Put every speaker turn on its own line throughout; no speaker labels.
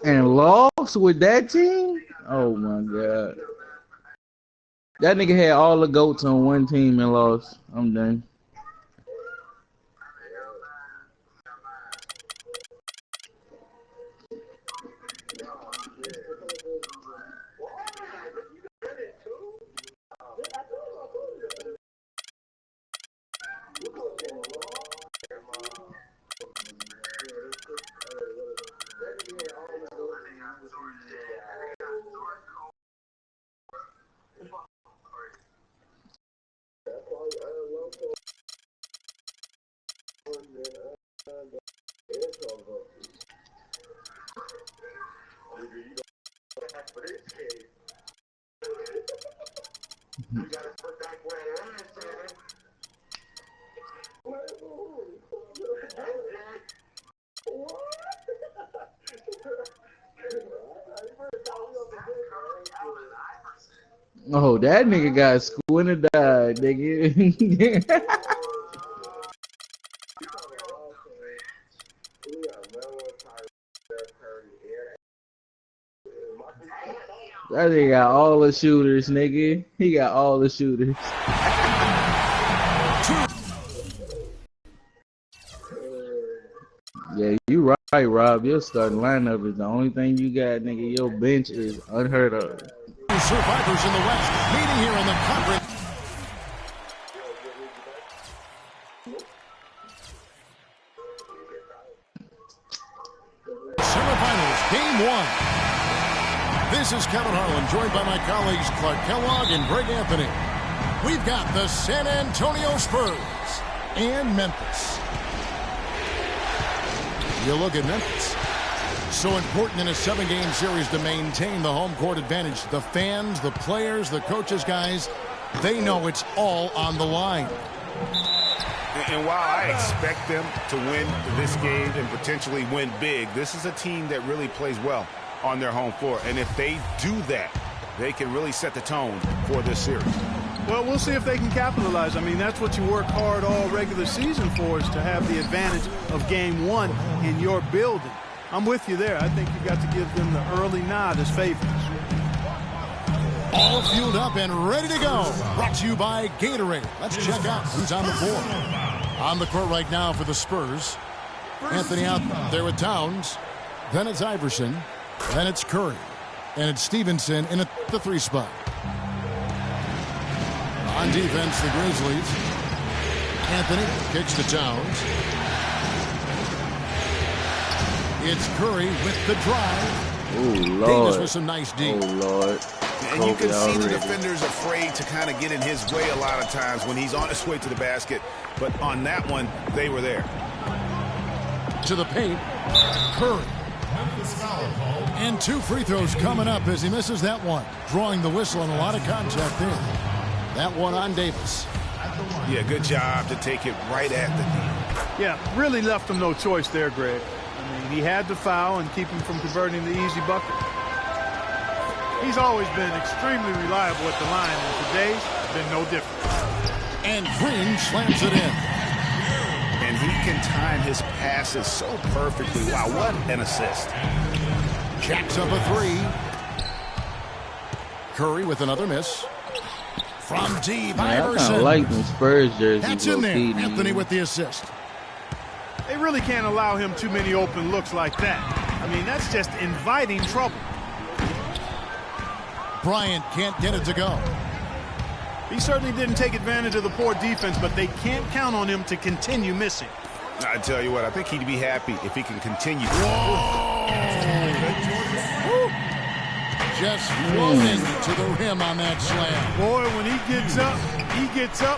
And lost with that team? Oh my god. That nigga had all the goats on one team and lost. I'm done. Oh, that nigga got school and died, nigga. That nigga got all the shooters, nigga. He got all the shooters. Yeah, you right, Rob. Your starting lineup is the only thing you got, nigga. Your bench is unheard of.
Survivors in the West meeting here in the conference. Semifinals, game one. This is Kevin Harlan, joined by my colleagues Clark Kellogg and Greg Anthony. We've got the San Antonio Spurs and Memphis. You look at Memphis. So important in a 7-game series to maintain the home court advantage. The fans, the players, the coaches, guys, they know it's all on the line.
And while I expect them to win this game and potentially win big, this is a team that really plays well on their home floor. And if they do that, they can really set the tone for this series.
Well, we'll see if they can capitalize. I mean, that's what you work hard all regular season for, is to have the advantage of game one in your building. I'm with you there. I think you've got to give them the early nod as favorites.
All fueled up and ready to go. Brought to you by Gatorade. Let's check out who's on the floor. On the court right now for the Spurs. Anthony out there with Towns. Then it's Iverson. Then it's Curry. And it's Stevenson in the 3 spot. On defense, the Grizzlies. Anthony kicks to Towns. It's Curry with the drive.
Oh, Lord.
Davis with some nice D.
Oh, Lord.
And you can see the defenders afraid to kind of get in his way a lot of times when he's on his way to the basket. But on that one, they were there.
To the paint. Curry. And 2 free throws coming up as he misses that one. Drawing the whistle and a lot of contact there. That one on Davis.
Yeah, good job to take it right at the knee.
Yeah, really left him no choice there, Greg. I mean, he had to foul and keep him from converting the easy bucket. He's always been extremely reliable at the line, and today's been no different.
And Green slams it in.
And he can time his passes so perfectly. Wow, what an assist.
Jacks up a 3. Curry with another miss. From deep, Iverson.
I kind of like them Spurs jerseys.
That's in there. Anthony with the assist.
They really can't allow him too many open looks like that. I mean, that's just inviting trouble.
Bryant can't get it to go.
He certainly didn't take advantage of the poor defense, but they can't count on him to continue missing.
I tell you what, I think he'd be happy if he can continue.
Just floating to the rim on that slam.
Boy, when he gets up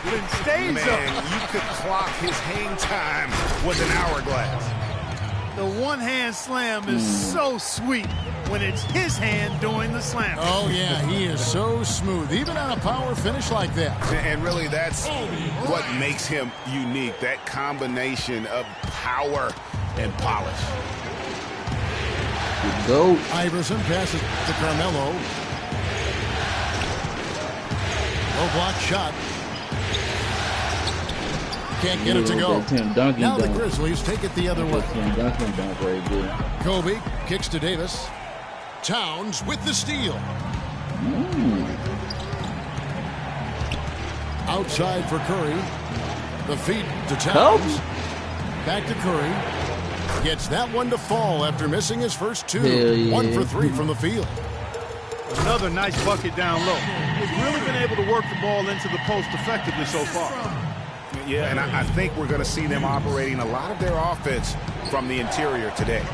and stays
Man,
up.
you could clock his hang time with an hourglass.
The one-hand slam is so sweet when it's his hand doing the slam.
Oh, yeah, he is so smooth, even on a power finish like that.
And really, that's what makes him unique, that combination of power and polish.
Go.
Iverson passes to Carmelo. Low block shot. Can't get it to go. Now the Grizzlies take it the other way. Kobe kicks to Davis. Towns with the steal. Outside for Curry. The feed to Towns. Back to Curry. Gets that one to fall after missing his first two. Yeah. 1 for 3 from the field.
Another nice bucket down low. He's really been able to work the ball into the post effectively so far.
Yeah, and I think we're going to see them operating a lot of their offense from the interior today.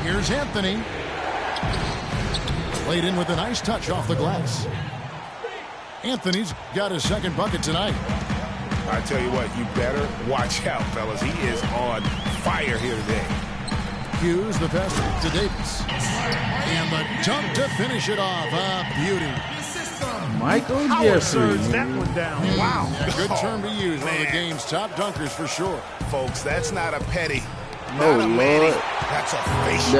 Here's Anthony. Laid in with a nice touch off the glass. Anthony's got his second bucket tonight.
I tell you what, you better watch out, fellas. He is on fire here today.
Hughes the pass to Davis. And the dunk to finish it off. A beauty.
Michael
Jeffrey. That one down. Wow.
A good term to use. One of the game's top dunkers for sure.
Folks, that's not a petty.
Oh, Lord.
That's a facial.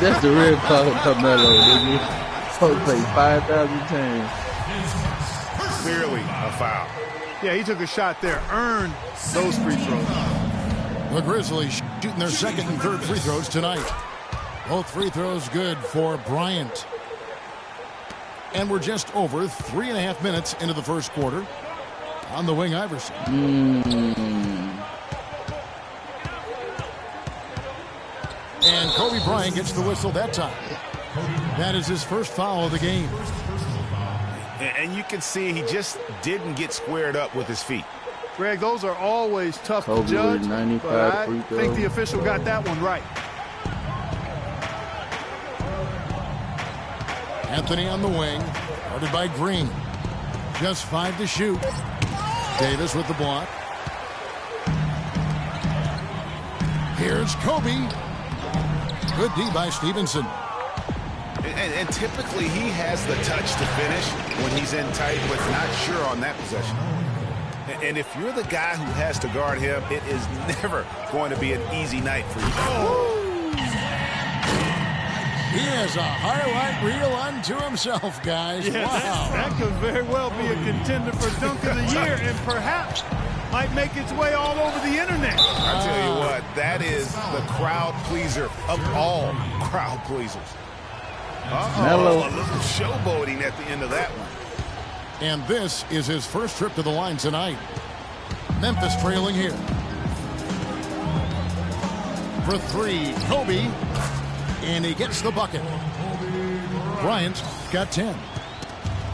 That's the real Carmelo, nigga. Folks play 5,000 times.
Clearly a foul.
Yeah, he took a shot there. Earned those free throws.
The Grizzlies shooting their second and third free throws tonight. Both free throws good for Bryant. And we're just over 3.5 minutes into the first quarter. On the wing, Iverson. And Kobe Bryant gets the whistle that time. That is his first foul of the game.
And you can see he just didn't get squared up with his feet.
Greg, those are always tough to judge, but I think the official got that one right.
Anthony on the wing, guarded by Green. Just 5 to shoot. Davis with the block. Here's Kobe. Good D by Stevenson.
And typically he has the touch to finish when he's in tight, but not sure on that possession. And if you're the guy who has to guard him, it is never going to be an easy night for you.
He has a highlight reel unto himself, guys.
Yeah,
wow.
That could very well be a contender for Dunk of the Year and perhaps might make its way all over the internet.
I tell you what, that is the crowd pleaser of all crowd pleasers.
Hello.
A little showboating at the end of that one.
And this is his first trip to the line tonight. Memphis trailing here. For 3, Kobe. And he gets the bucket. Bryant got 10.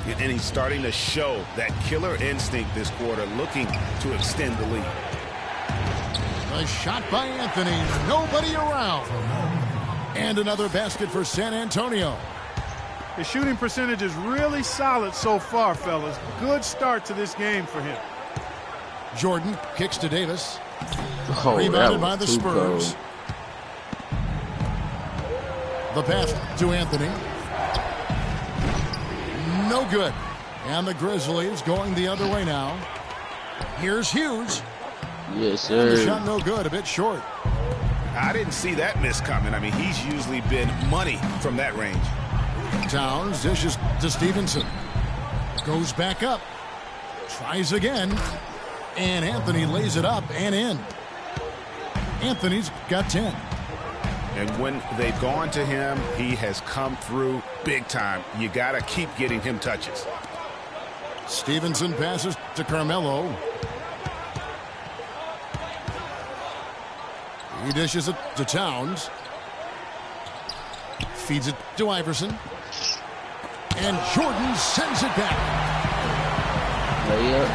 And he's starting to show that killer instinct this quarter, looking to extend the lead.
A shot by Anthony. Nobody around. And another basket for San Antonio.
His shooting percentage is really solid so far, fellas. Good start to this game for him.
Jordan kicks to Davis.
Rebounded
by the Spurs. The pass to Anthony. No good. And the Grizzlies going the other way now. Here's Hughes.
Yes, sir.
And the shot no good, a bit short.
I didn't see that miss coming. I mean, he's usually been money from that range.
Towns dishes to Stevenson. Goes back up. Tries again. And Anthony lays it up and in. Anthony's got 10.
And when they've gone to him, he has come through big time. You got to keep getting him touches.
Stevenson passes to Carmelo. He dishes it to Towns. Feeds it to Iverson. And Jordan sends it back.
Layup.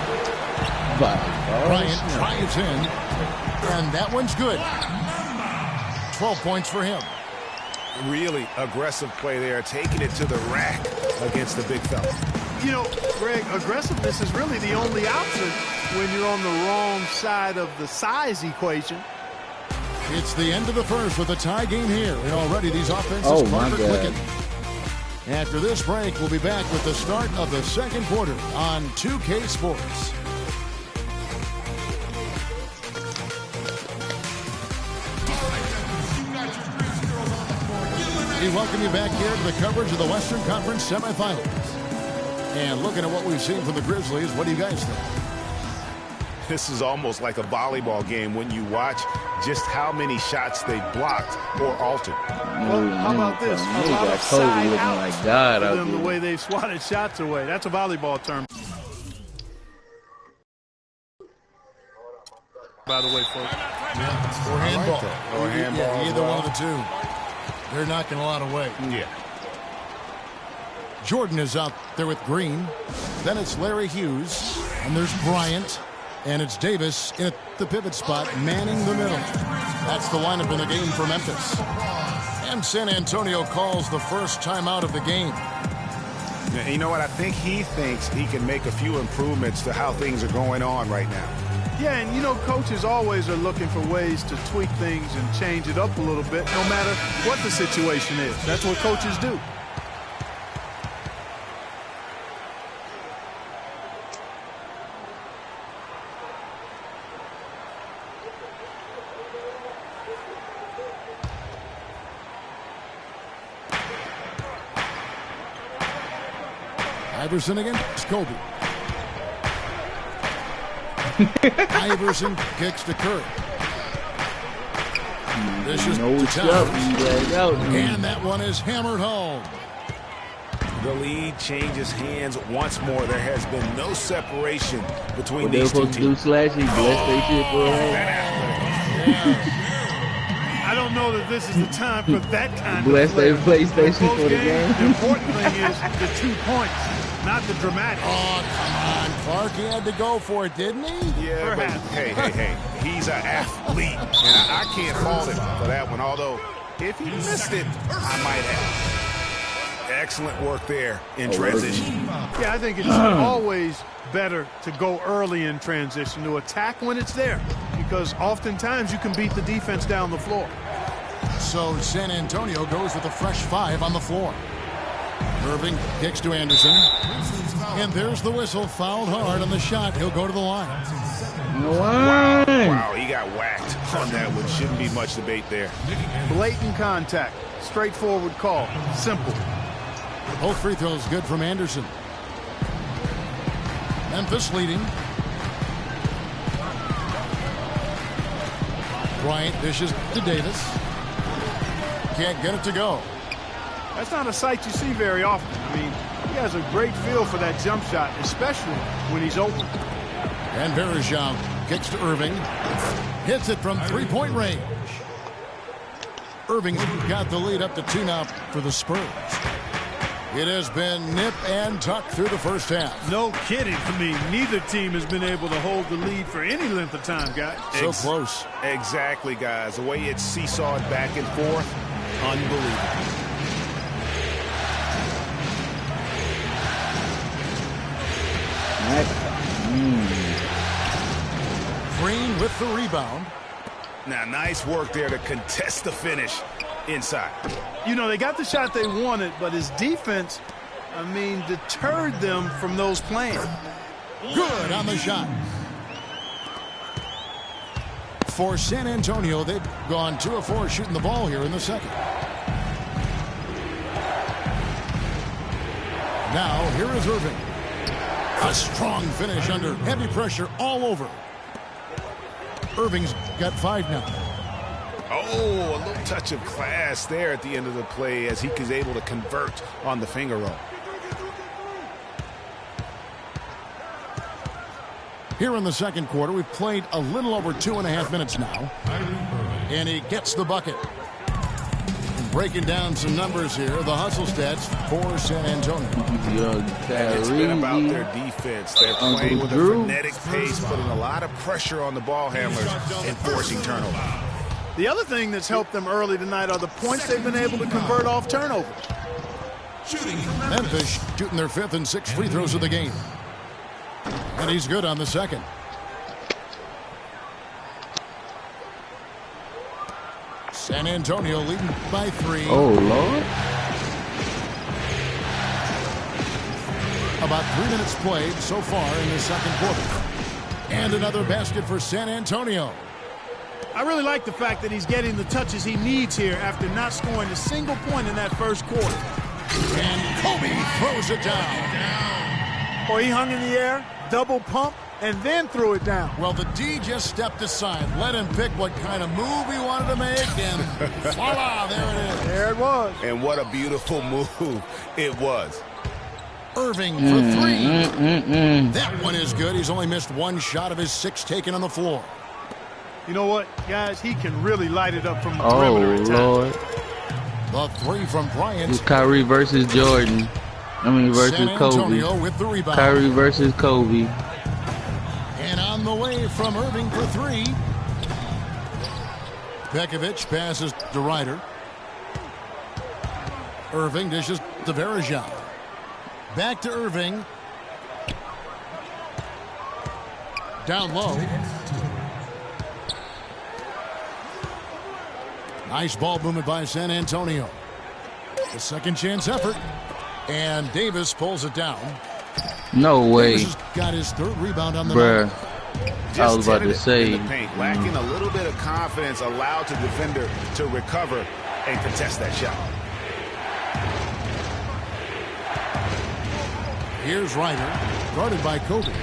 Bryant drives in. And that one's good. 12 points for him.
Really aggressive play there, taking it to the rack against the big fella.
You know, Greg, aggressiveness is really the only option when you're on the wrong side of the size equation.
It's the end of the first with a tie game here. And already these offenses are clicking. After this break, we'll be back with the start of the second quarter on 2K Sports. We welcome you back here to the coverage of the Western Conference semifinals. And looking at what we've seen from the Grizzlies, what do you guys think?
This is almost like a volleyball game when you watch just how many shots they blocked or altered.
Well, how about this? A lot of side outs for them, the way they swatted shots away. That's a volleyball term. By the way, folks.
Yeah, or handball.
Or handball.
Yeah, either one of the two. They're knocking a lot away.
Yeah.
Jordan is out there with Green. Then it's Larry Hughes. And there's Bryant. And it's Davis in the pivot spot, manning the middle. That's the lineup in the game for Memphis. And San Antonio calls the first timeout of the game.
Yeah, you know what? I think he thinks he can make a few improvements to how things are going on right now.
Yeah, and you know, coaches always are looking for ways to tweak things and change it up a little bit, no matter what the situation is. That's what coaches do.
Iverson again. It's Kobe. Iverson kicks to Curry. This is to Towns. And that one is hammered home.
The lead changes hands once more. There has been no separation between these two teams.
I don't know that this is the time for that kind of
bless their PlayStation for the game.
The important thing is the 2 points, not the dramatic.
Oh, come on. Clark, he had to go for it, didn't he?
Yeah, but hey. He's an athlete, and I can't fault him for that one. Although, if he missed it, I might have. Excellent work there in transition.
Yeah, I think it's always better to go early in transition, to attack when it's there, because oftentimes you can beat the defense down the floor.
So San Antonio goes with a fresh 5 on the floor. Irving kicks to Anderson. And there's the whistle. Fouled hard on the shot. He'll go to the line.
Wow, he got whacked on that one. Shouldn't be much debate there.
Blatant contact. Straightforward call. Simple.
Both free throws good from Anderson. Memphis leading. Bryant dishes to Davis. Can't get it to go.
That's not a sight you see very often. I mean, he has a great feel for that jump shot, especially when he's open.
And Bergeron kicks to Irving. Hits it from three-point range. Irving's got the lead up to 2 now for the Spurs. It has been nip and tuck through the first half.
No kidding. I mean, neither team has been able to hold the lead for any length of time, guys.
So close.
Exactly, guys. The way it's seesawed back and forth, unbelievable.
Green with the rebound.
Now, nice work there to contest the finish inside.
You know, they got the shot they wanted, but his defense, I mean, deterred them from those playing.
Good on the shot. For San Antonio, they've gone 2 of 4 shooting the ball here in the second. Now, here is Irving. A strong finish under heavy pressure all over. Irving's got 5 now.
Oh, a little touch of class there at the end of the play as he was able to convert on the finger roll.
Here in the second quarter, we've played a little over 2.5 minutes now. And he gets the bucket. And breaking down some numbers here, the hustle stats for San Antonio.
It's been about their defense. They're playing with a frenetic pace, putting a lot of pressure on the ball handlers and forcing turnovers.
The other thing that's helped them early tonight are the points they've been able to convert off turnovers.
Memphis shooting their 5th and 6th free throws of the game. And he's good on the second. San Antonio leading by 3.
Oh, Lord.
About 3 minutes played so far in the second quarter. And another basket for San Antonio.
I really like the fact that he's getting the touches he needs here after not scoring a single point in that first quarter.
And Kobe throws it down.
Or he hung in the air, double pump, and then threw it down.
Well, the D just stepped aside, let him pick what kind of move he wanted to make, and voila, there it is.
There it was.
And what a beautiful move it was.
Irving for three. That one is good. He's only missed one shot of his 6 taken on the floor.
You know what, guys? He can really light it up from the perimeter at times.
Lord.
The 3 from Bryant.
It's Kyrie versus Jordan. Versus
San Antonio
Kobe.
with the rebound.
Kyrie versus Kobe.
And on the way from Irving for 3. Pekovic passes to Ryder. Irving dishes to Varejao. Back to Irving. Down low. Nice ball movement by San Antonio. The second chance effort. And Davis pulls it down.
No way.
Davis has got his 3rd rebound on the
Bruh.
night.
I was about to say.
In the paint, lacking a little bit of confidence, allowed the defender to recover and contest that shot.
Here's Ryder, guarded by Kobe.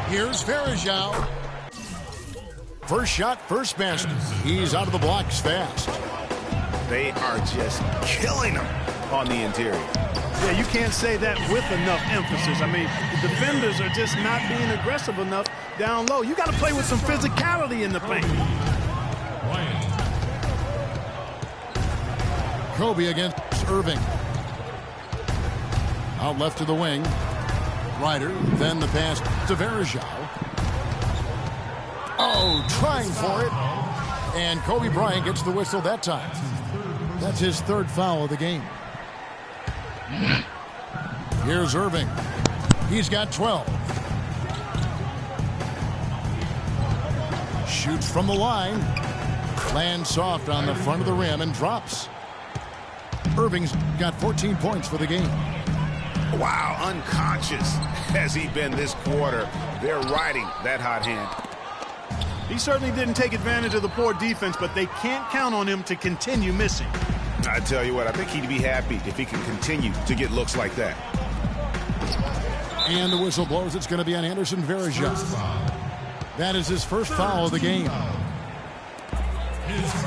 Here's Varejao. First shot, first basket. He's out of the blocks fast.
They are just killing him on the interior.
Yeah, you can't say that with enough emphasis. I mean, the defenders are just not being aggressive enough down low. You got to play with some physicality in the paint.
Kobe against Irving. Out left to the wing. Ryder, then the pass to Varejao. Oh, trying for it. And Kobe Bryant gets the whistle that time. That's his 3rd foul of the game. Here's Irving. He's got 12. Shoots from the line. Lands soft on the front of the rim and drops. Irving's got 14 points for the game.
Wow, unconscious has he been this quarter. They're riding that hot hand.
He certainly didn't take advantage of the poor defense, but they can't count on him to continue missing.
I tell you what, I think he'd be happy if he can continue to get looks like that.
And the whistle blows. It's going to be on Anderson Varejao. That is his 1st foul of the game.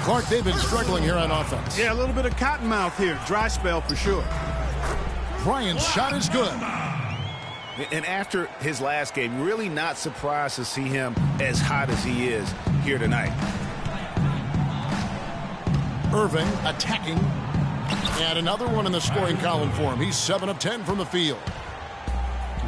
Clark, they've been struggling here on offense.
Yeah, a little bit of cottonmouth here. Dry spell for sure.
Bryant's shot is good.
And after his last game, really not surprised to see him as hot as he is here tonight.
Irving attacking. And another one in the scoring column for him. He's 7 of 10 from the field.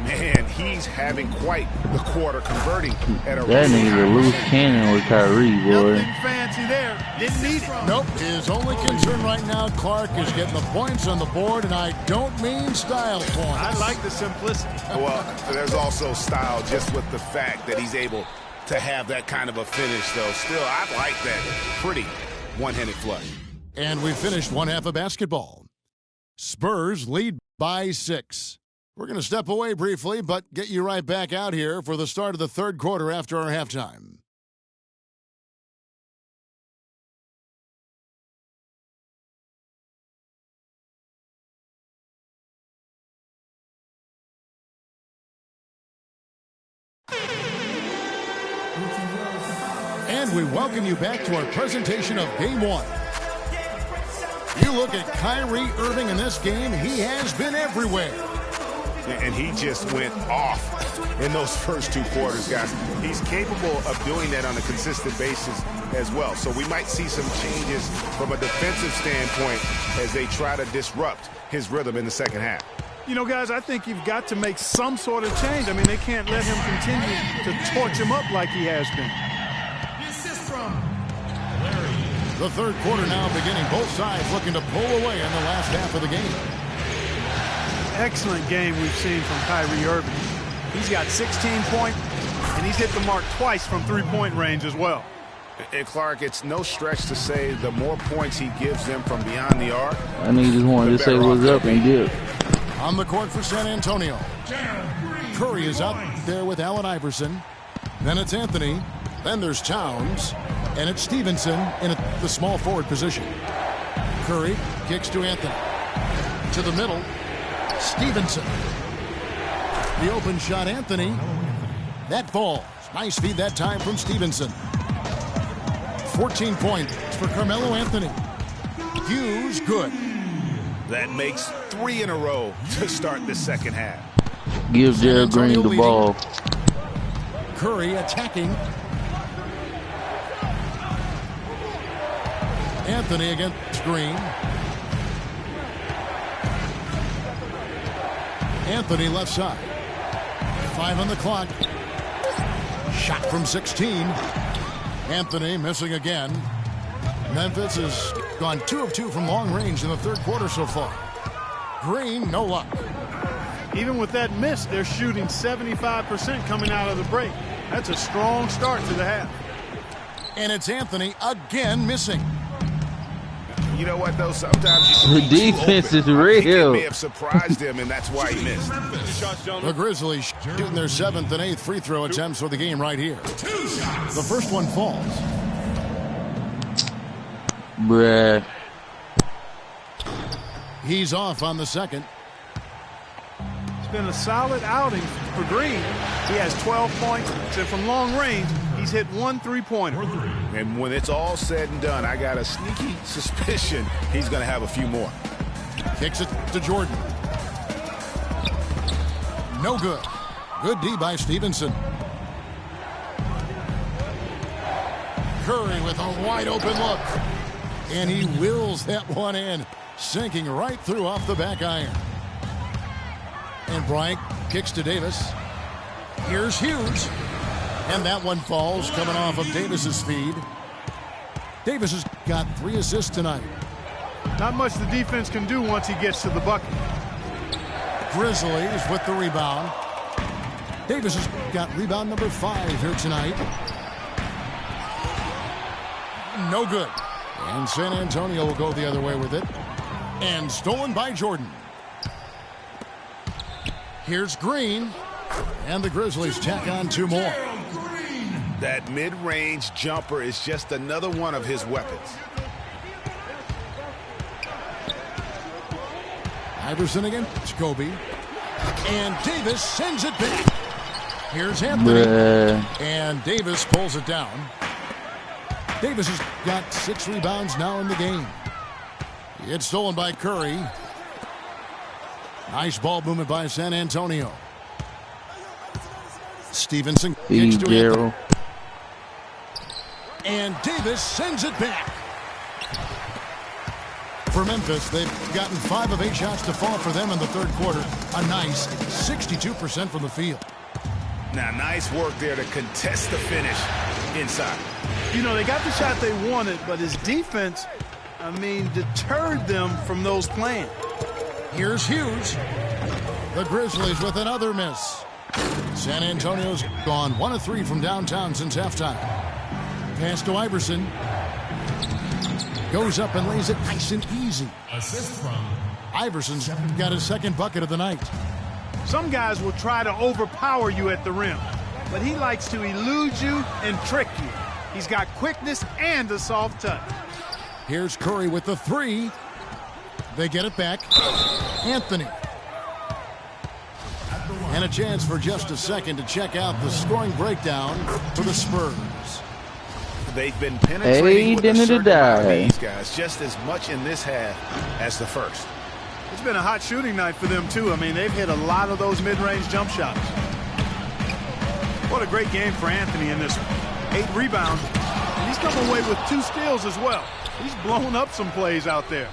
Man, he's having quite the quarter, converting at a
That nigga's a loose cannon with Kyrie, boy.
Nothing fancy there. Didn't need it.
Nope. His only concern right now, Clark, is getting the points on the board, and I don't mean style points.
I like the simplicity.
Well, there's also style just with the fact that he's able to have that kind of a finish, though. Still, I like that pretty one-handed flush.
And we finished one half of basketball. Spurs lead by 6. We're going to step away briefly, but get you right back out here for the start of the 3rd quarter after our halftime. And we welcome you back to our presentation of Game 1. You look at Kyrie Irving in this game, he has been everywhere.
And he just went off in those first 2 quarters, guys. He's capable of doing that on a consistent basis as well. So we might see some changes from a defensive standpoint as they try to disrupt his rhythm in the second half.
You know, guys, I think you've got to make some sort of change. I mean, they can't let him continue to torch him up like he has been.
The 3rd quarter now beginning. Both sides looking to pull away in the last half of the game.
Excellent game we've seen from Kyrie Irving. He's got 16 points, and he's hit the mark twice from 3-point range as well.
And Clark, it's no stretch to say the more points he gives them from beyond the arc.
I nigga just wanted to say what's up and dip.
On the court for San Antonio. Curry is out there with Allen Iverson. Then it's Anthony. Then there's Towns. And it's Stevenson in the small forward position. Curry kicks to Anthony. To the middle. Stevenson. The open shot, Anthony. That falls. Nice feed that time from Stevenson. 14 points for Carmelo Anthony. Hughes, good.
That makes 3 in a row to start the second half.
Give Gerald Green the ball.
Curry attacking. Anthony against Green. Anthony left side. 5 on the clock. Shot from 16. Anthony missing again. Memphis has gone 2 of 2 from long range in the third quarter so far. Green, no luck.
Even with that miss, they're shooting 75% coming out of the break. That's a strong start to the half.
And it's Anthony again missing.
You know what, though? Sometimes you
The defense is real.
It may have surprised him, and that's why he missed.
The Grizzlies shooting their 7th and 8th free throw attempts for the game right here. The first one falls.
Bruh.
He's off on the second.
It's been a solid outing for Green. He has 12 points, and from long range, he's hit 1 3-pointer.
And when it's all said and done, I got a sneaky suspicion he's going to have a few more.
Kicks it to Jordan. No good. Good D by Stevenson. Curry with a wide open look. And he wills that one in, sinking right through off the back iron. And Bryant kicks to Davis. Here's Hughes. And that one falls, coming off of Davis's feed. Davis has got 3 assists tonight.
Not much the defense can do once he gets to the bucket.
Grizzlies with the rebound. Davis has got rebound number 5 here tonight. No good. And San Antonio will go the other way with it. And stolen by Jordan. Here's Green. And the Grizzlies tack on 2 more.
That mid-range jumper is just another one of his weapons.
Iverson against Kobe. And Davis sends it back. Here's Anthony.
Bruh.
And Davis pulls it down. Davis has got 6 rebounds now in the game. It's stolen by Curry. Nice ball movement by San Antonio. Stevenson kicks to Anthony. And Davis sends it back. For Memphis, they've gotten 5 of 8 shots to fall for them in the third quarter. A nice 62% from the field.
Now, nice work there to contest the finish inside.
You know, they got the shot they wanted, but his defense, deterred them from those plans.
Here's Hughes. The Grizzlies with another miss. San Antonio's gone 1 of 3 from downtown since halftime. Pass to Iverson. Goes up and lays it nice and easy.
Assist from
Iverson's got his 2nd bucket of the night.
Some guys will try to overpower you at the rim, but he likes to elude you and trick you. He's got quickness and a soft touch.
Here's Curry with the 3. They get it back. Anthony. And a chance for just a second to check out the scoring breakdown for the Spurs.
They've been penetrating with a
Hey,
certain amount of
die.
these guys, just as much in this half as the first.
It's been a hot shooting night for them, too. They've hit a lot of those mid-range jump shots. What a great game for Anthony in this one. 8 rebounds, and he's come away with 2 steals as well. He's blown up some plays out there.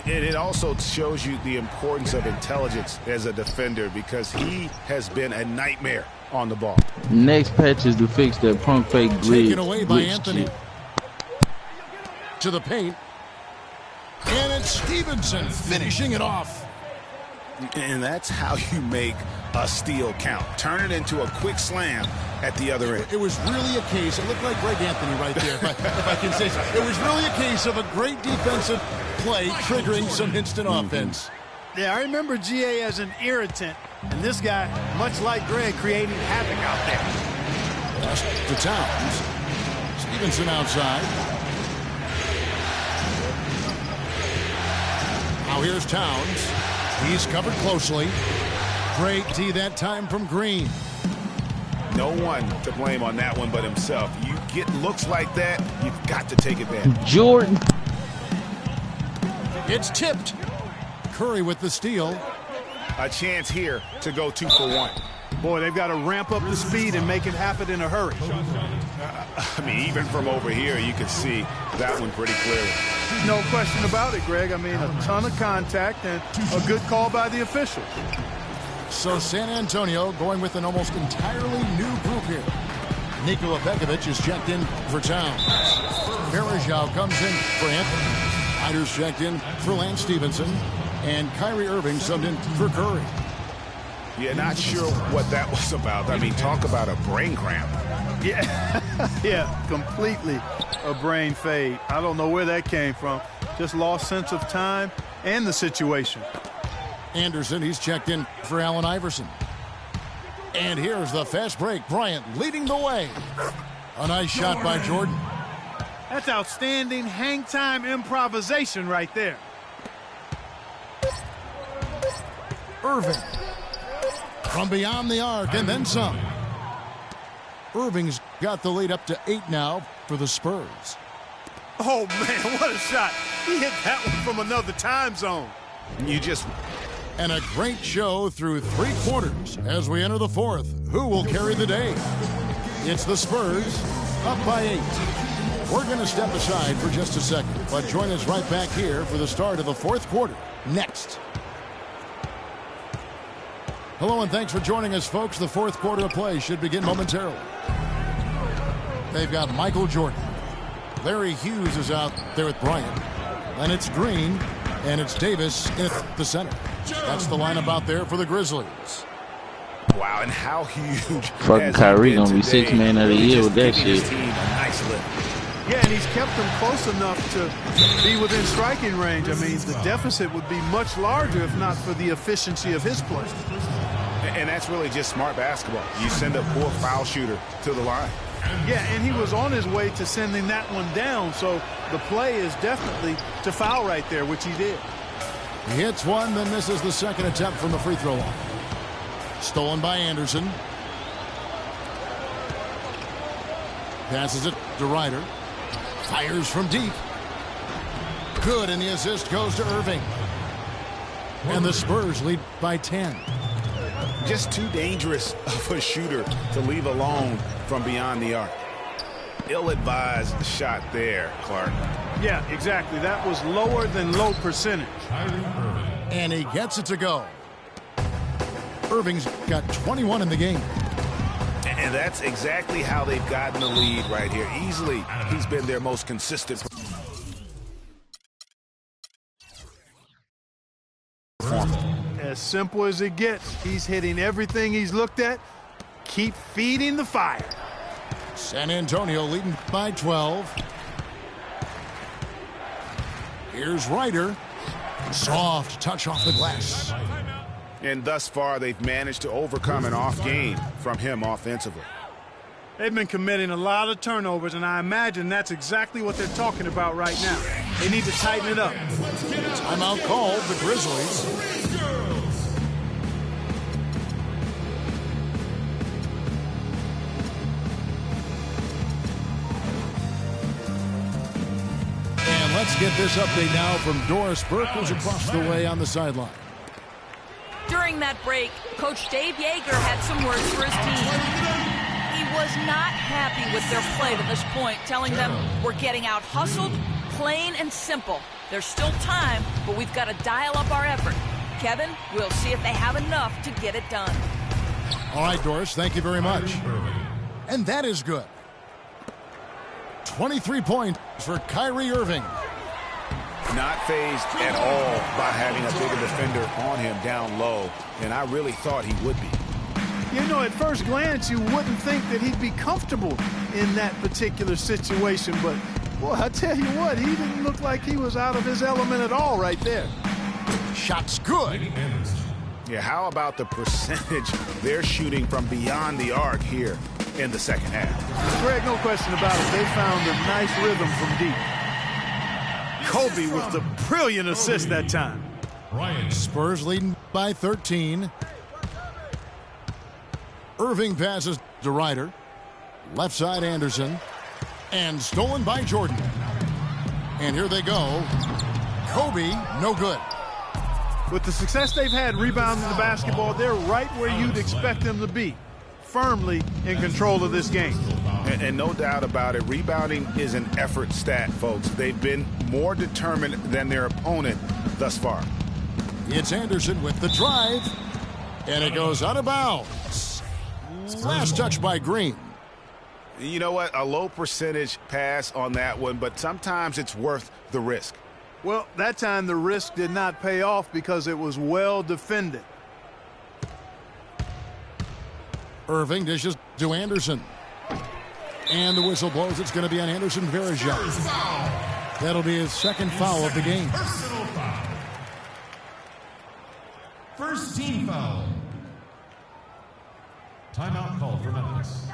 And it also shows you the importance of intelligence as a defender, because he has been a nightmare on the ball.
Next patch is to fix that punk fake glitch.
Taken away by
glitch
Anthony.
shit.
To the paint. And it's Stevenson finishing it off.
And that's how you make a steal count. Turn it into a quick slam at the other end.
It was really a case, it looked like Greg Anthony right there, if I can say so. It was really a case of a great defensive play triggering some instant offense.
Yeah, I remember GA as an irritant, and this guy, much like Greg, creating havoc out there.
Pass to Towns. Stevenson outside. Now here's Towns. He's covered closely. Great D that time from Green.
No one to blame on that one but himself. You get looks like that, you've got to take advantage.
Jordan.
It's tipped. Curry with the steal.
A chance here to go 2 for 1.
Boy, they've got to ramp up the speed and make it happen in a hurry.
I mean, even from over here, you can see that one pretty clearly.
No question about it, Greg. I mean, a ton of contact and a good call by the official.
So San Antonio going with an almost entirely new group here. Nikola Pekovic is checked in for Towns. Varejao comes in for Anthony. Hyder's checked in for Lance Stevenson. And Kyrie Irving subbed in for Curry.
Yeah, not sure what that was about. I mean, talk about a brain cramp.
Yeah, completely a brain fade. I don't know where that came from. Just lost sense of time and the situation.
Anderson, he's checked in for Allen Iverson. And here's the fast break. Bryant leading the way. A nice shot by Jordan.
That's outstanding hang time improvisation right there.
Irving. From beyond the arc and then some. Irving's got the lead up to 8 now for the Spurs.
Oh, man, what a shot. He hit that one from another time zone.
And a great show through 3 quarters as we enter the 4th. Who will carry the day? It's the Spurs up by 8. We're going to step aside for just a second, but join us right back here for the start of the 4th quarter next. Hello and thanks for joining us, folks. The 4th quarter of play should begin momentarily. They've got Michael Jordan. Larry Hughes is out there with Bryant. Then it's Green, and it's Davis in the center. That's the lineup out there for the Grizzlies.
Wow, and how huge.
Fucking Kyrie gonna be 6th man of the year with that shit.
Nice lift.
Yeah, and he's kept them close enough to be within striking range. I mean, the deficit would be much larger if not for the efficiency of his play.
And that's really just smart basketball. You send a poor foul shooter to the line.
Yeah, and he was on his way to sending that one down, so the play is definitely to foul right there, which he did.
He hits one, then misses the second attempt from the free throw line. Stolen by Anderson. Passes it to Ryder. Fires from deep. Good, and the assist goes to Irving. And the Spurs lead by 10.
Just too dangerous of a shooter to leave alone from beyond the arc. Ill-advised shot there, Clark.
Yeah, exactly. That was lower than low percentage.
And he gets it to go. Irving's got 21 in the game.
And that's exactly how they've gotten the lead right here. Easily, he's been their most consistent performer.
As simple as it gets. He's hitting everything he's looked at. Keep feeding the fire.
San Antonio leading by 12. Here's Ryder. Soft touch off the glass.
And thus far, they've managed to overcome an off game from him offensively.
They've been committing a lot of turnovers, and I imagine that's exactly what they're talking about right now. They need to tighten it up.
Timeout called, the Grizzlies. And let's get this update now from Doris Burke, who's across the way on the sideline.
During that break, Coach Dave Yeager had some words for his team. He was not happy with their play to this point, telling them we're getting out hustled, plain and simple. There's still time, but we've got to dial up our effort. Kevin, we'll see if they have enough to get it done.
All right, Doris, thank you very much. And that is good. 23 points for Kyrie Irving.
Not fazed at all by having a bigger defender on him down low, and I really thought he would be.
You know, at first glance, you wouldn't think that he'd be comfortable in that particular situation, but, boy, I tell you what, he didn't look like he was out of his element at all right there.
Shot's good.
Yeah, how about the percentage they're shooting from beyond the arc here in the second half?
Greg, no question about it. They found a nice rhythm from deep. Kobe with the brilliant assist that time.
Spurs leading by 13. Irving passes to Ryder. Left side Anderson. And stolen by Jordan. And here they go. Kobe, no good.
With the success they've had rebounding the basketball, they're right where you'd expect them to be. Firmly in control of this game.
And no doubt about it, rebounding is an effort stat, folks. They've been more determined than their opponent thus far.
It's Anderson with the drive. And it goes out of bounds. Last touch by Green.
You know what? A low percentage pass on that one, but sometimes it's worth the risk.
Well, that time the risk did not pay off because it was well defended.
Irving dishes to Anderson. And the whistle blows. It's going to be on Anderson Varejao. That'll be his second foul of the game.
First team foul. Timeout called for Memphis.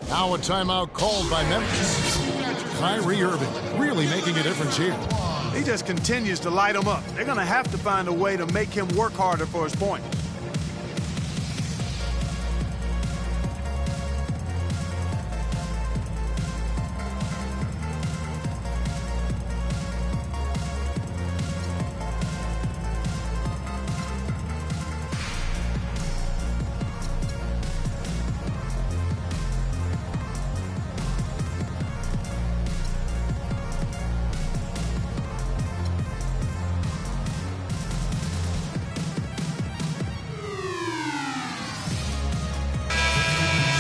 Now a timeout called by Memphis. Kyrie Irving really making a difference here.
He just continues to light them up. They're going to have to find a way to make him work harder for his points.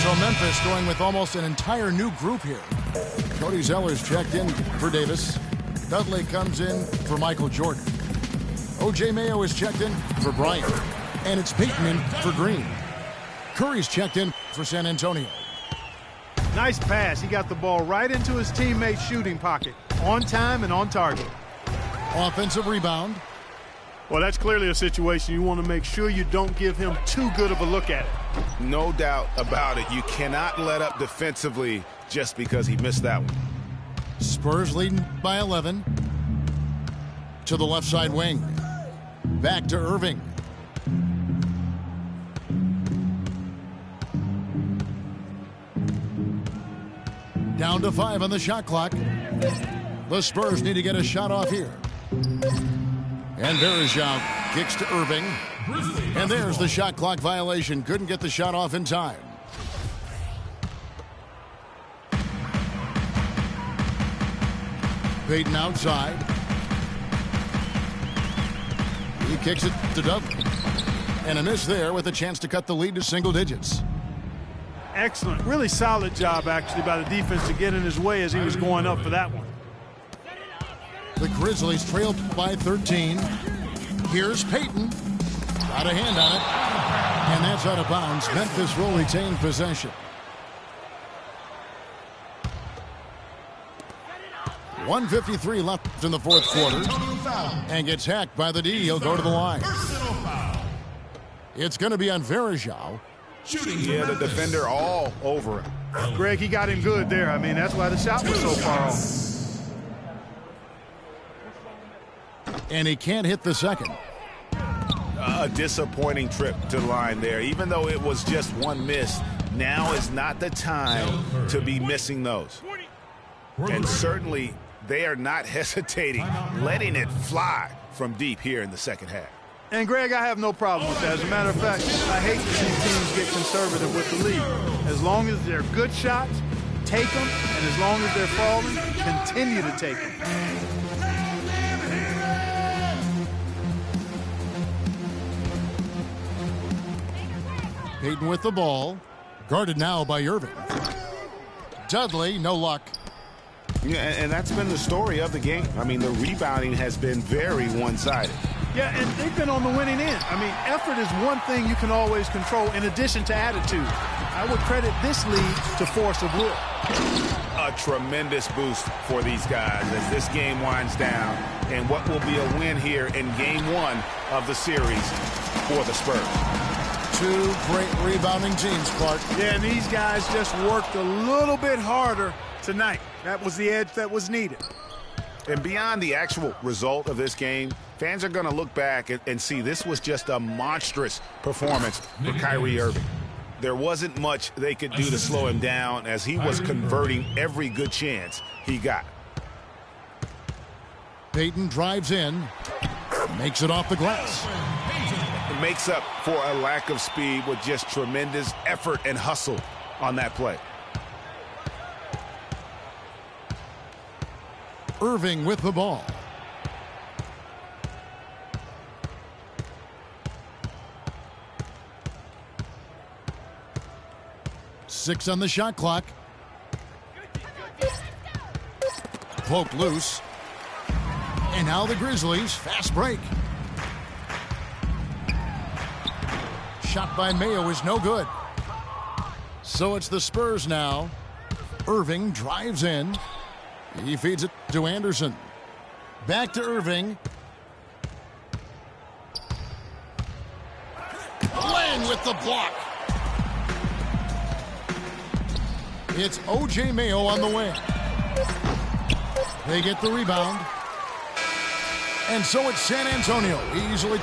So Memphis going with almost an entire new group here. Cody Zeller's checked in for Davis. Dudley comes in for Michael Jordan. O.J. Mayo is checked in for Bryant. And it's Payton in for Green. Curry's checked in for San Antonio.
Nice pass. He got the ball right into his teammate's shooting pocket. On time and on target.
Offensive rebound.
Well, that's clearly a situation you want to make sure you don't give him too good of a look at it.
No doubt about it. You cannot let up defensively just because he missed that one.
Spurs leading by 11. To the left side wing. Back to Irving. Down to 5 on the shot clock. The Spurs need to get a shot off here. And Varejao kicks to Irving. And there's the shot clock violation. Couldn't get the shot off in time. Payton outside. He kicks it to Dudley. And a miss there with a chance to cut the lead to single digits.
Excellent. Really solid job, actually, by the defense to get in his way as he was going up for that one.
The Grizzlies trailed by 13. Here's Payton. Got a hand on it. And that's out of bounds. Memphis will retain possession. .153 left in the fourth quarter. And gets hacked by the D. He'll go to the line. It's going to be on Varejao.
Yeah, the defender all over him.
Greg, he got him good there. I mean, that's why the shot was so far off.
And he can't hit the second.
A disappointing trip to the line there. Even though it was just one miss, now is not the time to be missing those. And certainly they are not hesitating, letting it fly from deep here in the second half.
And, Greg, I have no problem with that. As a matter of fact, I hate to see teams get conservative with the lead. As long as they're good shots, take them. And as long as they're falling, continue to take them.
Payton with the ball. Guarded now by Irving. Dudley, no luck.
Yeah, and that's been the story of the game. I mean, the rebounding has been very one-sided.
Yeah, and they've been on the winning end. I mean, effort is one thing you can always control in addition to attitude. I would credit this lead to force of will.
A tremendous boost for these guys as this game winds down and what will be a win here in Game 1 of the series for the Spurs.
Two great rebounding teams, Clark.
Yeah, and these guys just worked a little bit harder tonight. That was the edge that was needed.
And beyond the actual result of this game, fans are going to look back and see this was just a monstrous performance for Kyrie Irving. There wasn't much they could do to slow him down as he was converting every good chance he got.
Payton drives in, makes it off the glass.
It makes up for a lack of speed with just tremendous effort and hustle on that play.
Irving with the ball. Six on the shot clock. Poked loose. And now the Grizzlies. Fast break. Shot by Mayo is no good. So it's the Spurs now. Irving drives in. He feeds it to Anderson. Back to Irving. Lang with the block. It's O.J. Mayo on the wing. They get the rebound. And so it's San Antonio easily.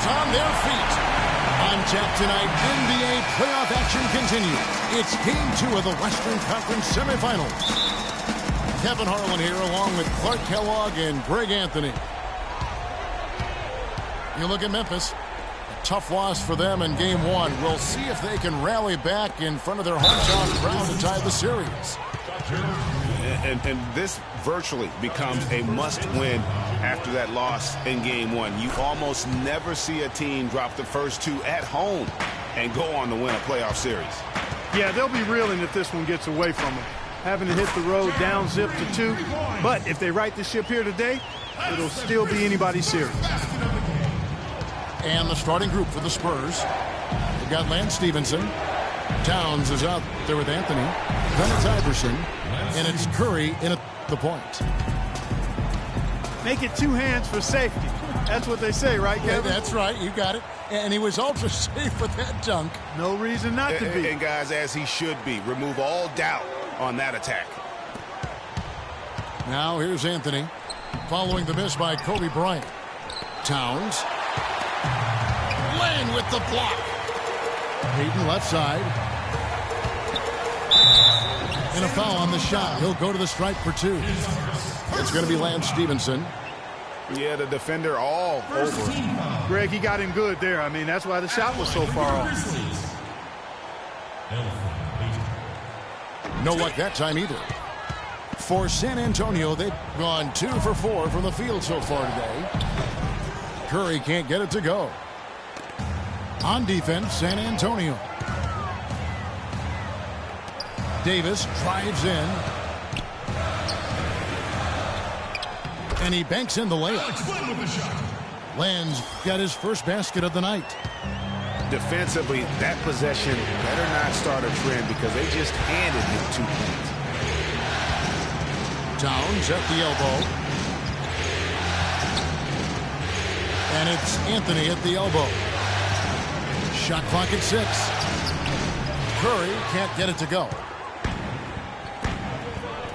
is on their feet. On tap tonight, NBA playoff action continues. It's Game 2 of the Western Conference semifinals. Kevin Harlan here along with Clark Kellogg and Greg Anthony. You look at Memphis. A tough loss for them in Game 1. We'll see if they can rally back in front of their hometown crowd to tie the series.
And this virtually becomes a must-win after that loss in Game 1. You almost never see a team drop the first two at home and go on to win a playoff series.
Yeah, they'll be reeling if this one gets away from them, having to hit the road down zip to 2. But if they right the ship here today, it'll still be anybody's series.
And the starting group for the Spurs. They've got Lance Stevenson. Towns is out there with Anthony. Then it's Iverson. And it's Curry in at the point.
Make it 2 hands for safety. That's what they say, right, Kevin?
Yeah, that's right. You got it. And he was ultra safe with that dunk.
No reason not to be.
And guys, as he should be. Remove all doubt on that attack.
Now here's Anthony. Following the miss by Kobe Bryant. Towns. Lane with the block. Payton left side. And a foul on the shot. He'll go to the stripe for 2. It's going to be Lance Stevenson.
Yeah, the defender all over.
Greg, he got him good there. I mean, that's why the shot was so far off.
No luck that time either. For San Antonio, they've gone 2 for 4 from the field so far today. Curry can't get it to go. On defense, San Antonio. Davis drives in. And he banks in the layup. Land's got his first basket of the night.
Defensively, that possession better not start a trend because they just handed him 2 points.
Towns at the elbow. And it's Anthony at the elbow. Shot clock at 6. Curry can't get it to go.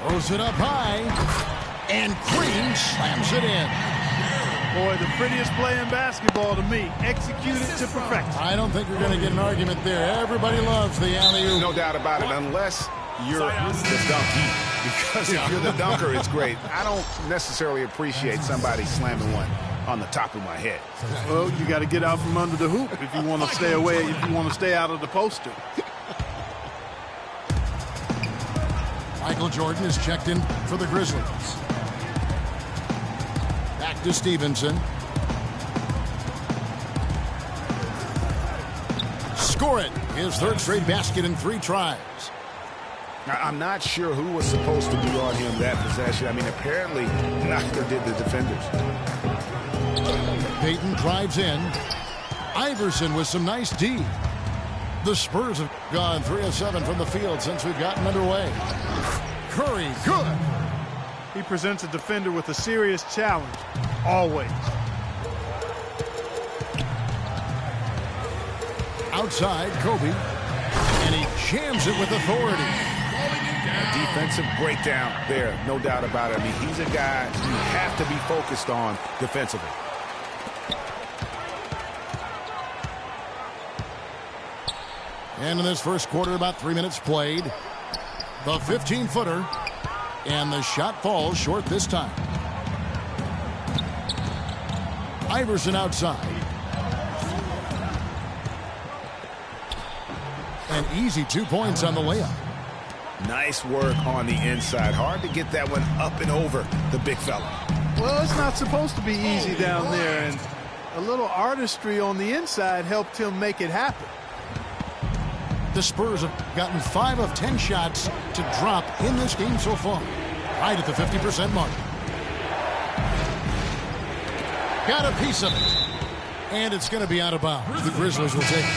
Throws it up high. And Green slams it in.
Boy, the prettiest play in basketball to me. Executed to perfection.
I don't think we're going to get an argument there. Everybody loves the alley-oop.
No doubt about it, unless you're the donkey. Because if you're the dunker, it's great. I don't necessarily appreciate somebody slamming one on the top of my head.
Well, you got to get out from under the hoop if you want to stay away, if you want to stay out of the poster.
Michael Jordan is checked in for the Grizzlies. Back to Stevenson. Score it. His 3rd straight basket in 3 tries.
I'm not sure who was supposed to be on him that possession. I mean, apparently neither did the defenders.
Payton drives in. Iverson with some nice D. The Spurs have gone 3 of 7 from the field since we've gotten underway. Curry, good.
He presents a defender with a serious challenge, always.
Outside, Kobe. And he jams it with authority.
A defensive breakdown there, no doubt about it. I mean, he's a guy you have to be focused on defensively.
And in this first quarter, about 3 minutes played. The 15-footer. And the shot falls short this time. Iverson outside. An easy 2 points on the layup.
Nice work on the inside. Hard to get that one up and over the big fella.
Well, it's not supposed to be easy down there, and a little artistry on the inside helped him make it happen.
The Spurs have gotten 5 of 10 shots to drop in this game so far. Right at the 50% mark. Got a piece of it. And it's going to be out of bounds. The Grizzlies will take it.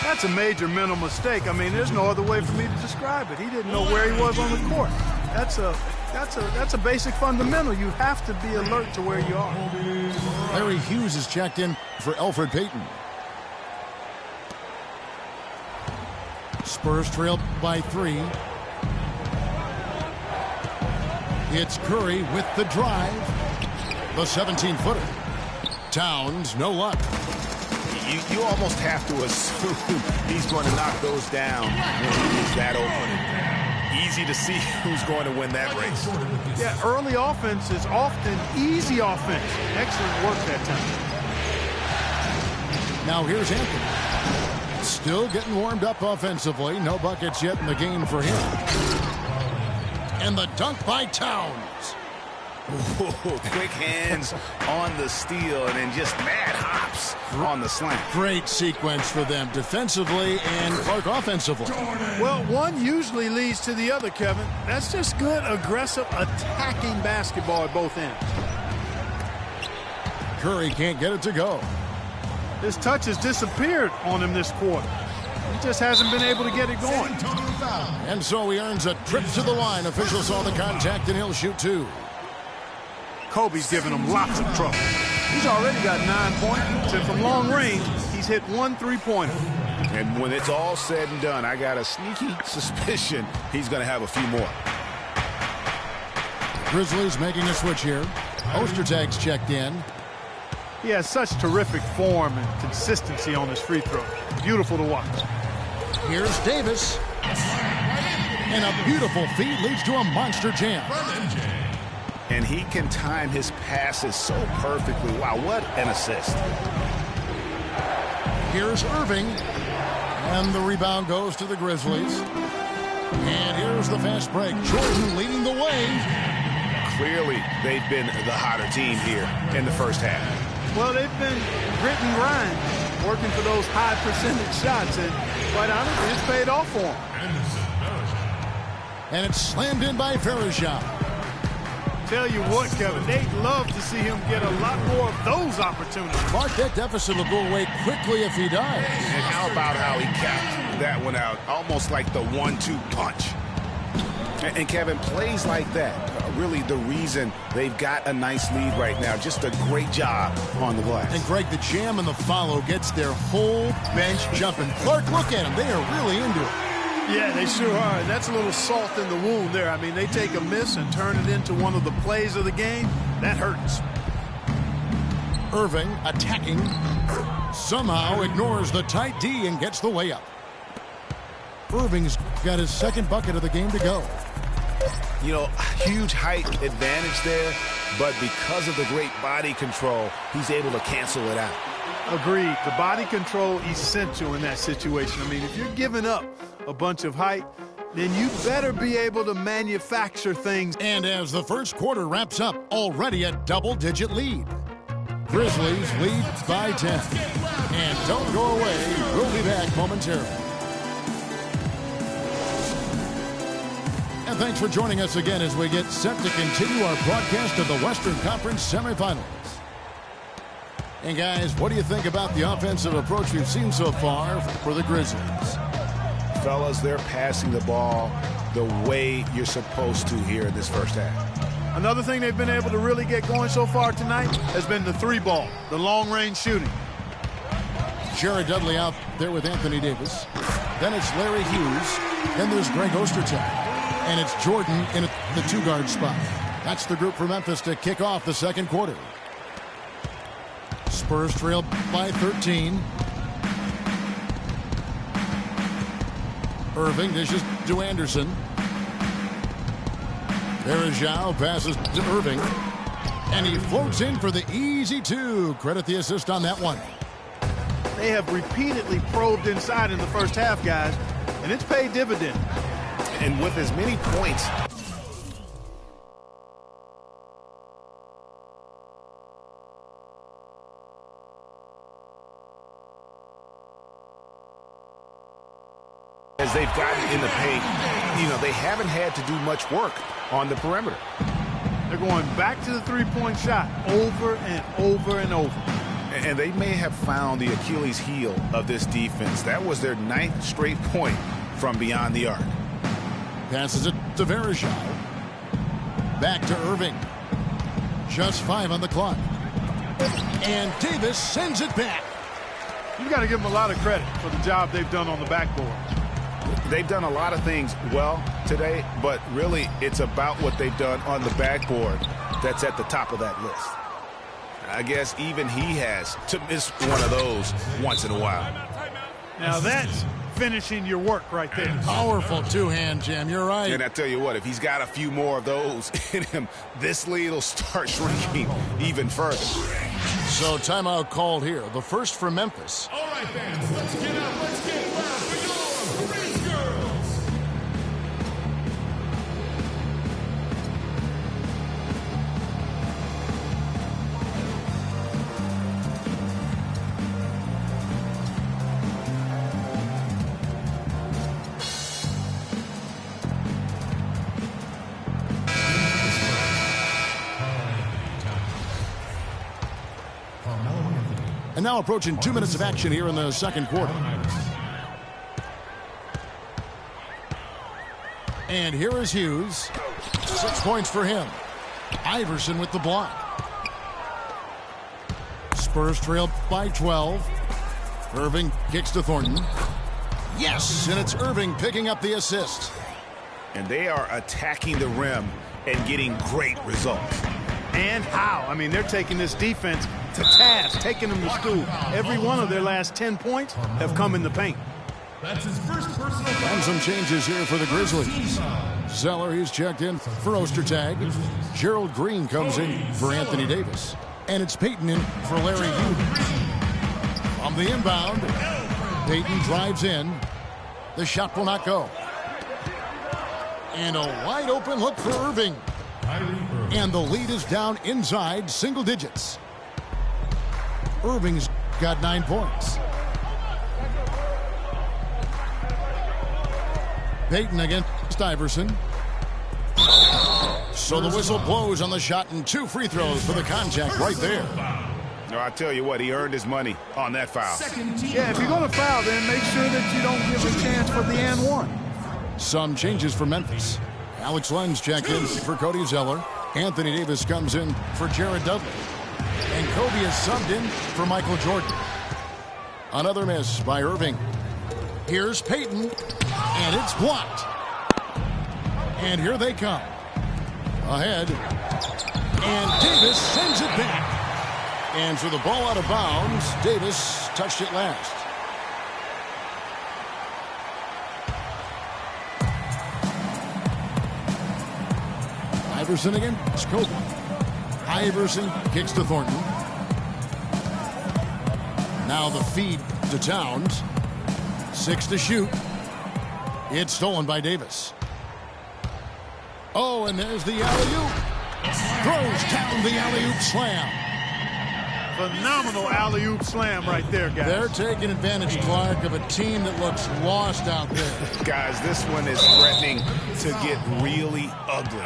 That's a major mental mistake. I mean, there's no other way for me to describe it. He didn't know where he was on the court. That's a basic fundamental. You have to be alert to where you are.
Larry Hughes is checked in for Elfrid Payton. Spurs trail by 3. It's Curry with the drive. The 17-footer. Towns, no luck.
you almost have to assume he's going to knock those down when he's that open. Easy to see who's going to win that race.
Yeah, early offense is often easy offense. Excellent work that time.
Now here's Anthony. Still getting warmed up offensively. No buckets yet in the game for him. And the dunk by Towns.
Ooh, quick hands on the steal and then just mad hops on the slant.
Great sequence for them defensively and Clark offensively.
Well, one usually leads to the other, Kevin. That's just good, aggressive, attacking basketball at both ends.
Curry can't get it to go.
His touch has disappeared on him this quarter. He just hasn't been able to get it going.
And so he earns a trip to the line. Officials saw the contact and he'll shoot two.
Kobe's giving him lots of trouble. He's already got 9 points, and from long range, he's hit 1 3-pointer.
And when it's all said and done, I got a sneaky suspicion he's going to have a few more.
Grizzlies making a switch here. Ostertag's checked in.
He has such terrific form and consistency on his free throw. Beautiful to watch.
Here's Davis. And a beautiful feed leads to a monster jam.
And he can time his passes so perfectly. Wow, what an assist.
Here's Irving. And the rebound goes to the Grizzlies. And here's the fast break. Jordan leading the way.
Clearly, they've been the hotter team here in the first half.
Well, they've been grit and grind, working for those high percentage shots, and quite honestly, it's paid off for them.
And it's slammed in by Verejao.
Tell you what, Kevin, they'd love to see him get a lot more of those opportunities.
Clark, that deficit will go away quickly if he does.
And how about how he capped that one out, almost like the 1-2 punch. And Kevin, plays like that are really the reason they've got a nice lead right now. Just a great job on the glass.
And Greg, the jam and the follow gets their whole bench jumping. Clark, look at them. They are really into it.
Yeah, they sure are. And that's a little salt in the wound there. I mean, they take a miss and turn it into one of the plays of the game. That hurts.
Irving attacking. Somehow ignores the tight D and gets the way up. Irving's got his second bucket of the game to go.
You know, huge height advantage there, but because of the great body control, he's able to cancel it out.
Agreed. The body control essential in that situation. I mean, if you're giving up a bunch of height, then you better be able to manufacture things.
And as the first quarter wraps up, already a double-digit lead. Grizzlies lead by 10. And don't go away. We'll be back momentarily. And thanks for joining us again as we get set to continue our broadcast of the Western Conference semifinals. And guys, what do you think about the offensive approach we've seen so far for the Grizzlies?
Fellas, they're passing the ball the way you're supposed to here in this first half.
Another thing they've been able to really get going so far tonight has been the three ball, the long-range shooting.
Jared Dudley out there with Anthony Davis. Then it's Larry Hughes. Then there's Greg Ostertag. And it's Jordan in the two-guard spot. That's the group for Memphis to kick off the second quarter. Spurs trail by 13. Irving dishes to Anderson. Verejao passes to Irving. And he floats in for the easy two. Credit the assist on that one.
They have repeatedly probed inside in the first half, guys, and it's paid dividends.
And with as many points as they've gotten in the paint, you know, they haven't had to do much work on the perimeter.
They're going back to the three-point shot over and over and over.
And they may have found the Achilles heel of this defense. That was their 9th straight point from beyond the arc.
Passes it to Verejao. Back to Irving. Just 5 on the clock. And Davis sends it back.
You've got to give them a lot of credit for the job they've done on the backboard.
They've done a lot of things well today, but really it's about what they've done on the backboard that's at the top of that list. I guess even he has to miss one of those once in a while.
Now that's finishing your work right there.
Powerful two-hand jam. You're right.
And I tell you what, if he's got a few more of those in him, this lead will start shrinking even further.
So timeout called here. The first for Memphis.
All right, fans, let's get out. Let's get loud for your Grease Girls.
And now approaching 2 minutes of action here in the second quarter. And here is Hughes. 6 points for him. Iverson with the block. Spurs trail by 12. Irving kicks to Thornton. Yes, and it's Irving picking up the assist.
And they are attacking the rim and getting great results.
And how? I mean, they're taking this defense to task, taking them to school. Every one of their last 10 points have come in the paint.
That's his first personal foul.
And some changes here for the Grizzlies. Zeller, he's checked in for Ostertag. Gerald Green comes in for Anthony Davis. And it's Payton in for Larry Hughes. On the inbound, Payton drives in. The shot will not go. And a wide open look for Irving. And the lead is down inside single digits. Irving's got 9 points. Payton against Iverson. So the whistle blows on the shot and 2 free throws for the contact right there.
No, I tell you what, he earned his money on that foul.
Yeah, if you're going to foul, then make sure that you don't give a chance for the and one.
Some changes for Memphis. Alex Lenz checked in for Cody Zeller. Anthony Davis comes in for Jared Dudley. And Kobe is subbed in for Michael Jordan. Another miss by Irving. Here's Payton, and it's blocked. And here they come. Ahead. And Davis sends it back. And for the ball out of bounds, Davis touched it last. Iverson again. It's Kobe. Iverson kicks to Thornton. Now the feed to Towns. 6 to shoot. It's stolen by Davis. Oh, and there's the alley-oop. Throws down the alley-oop slam.
Phenomenal alley-oop slam right there, guys.
They're taking advantage, Clark, of a team that looks lost out there.
Guys, this one is threatening to get really ugly.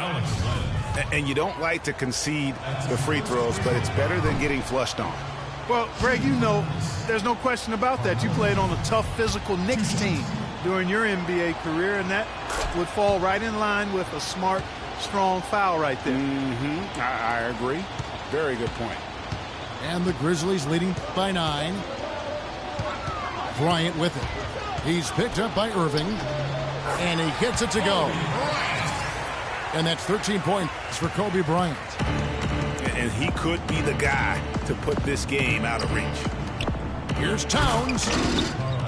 And you don't like to concede the free throws, but it's better than getting flushed on.
Well, Greg, you know, there's no question about that. You played on a tough, physical Knicks team during your NBA career, and that would fall right in line with a smart, strong foul right there.
I agree. Very good point.
And the Grizzlies leading by 9. Bryant with it. He's picked up by Irving, and he gets it to go. And that's 13 points for Kobe Bryant.
And he could be the guy to put this game out of reach.
Here's Towns.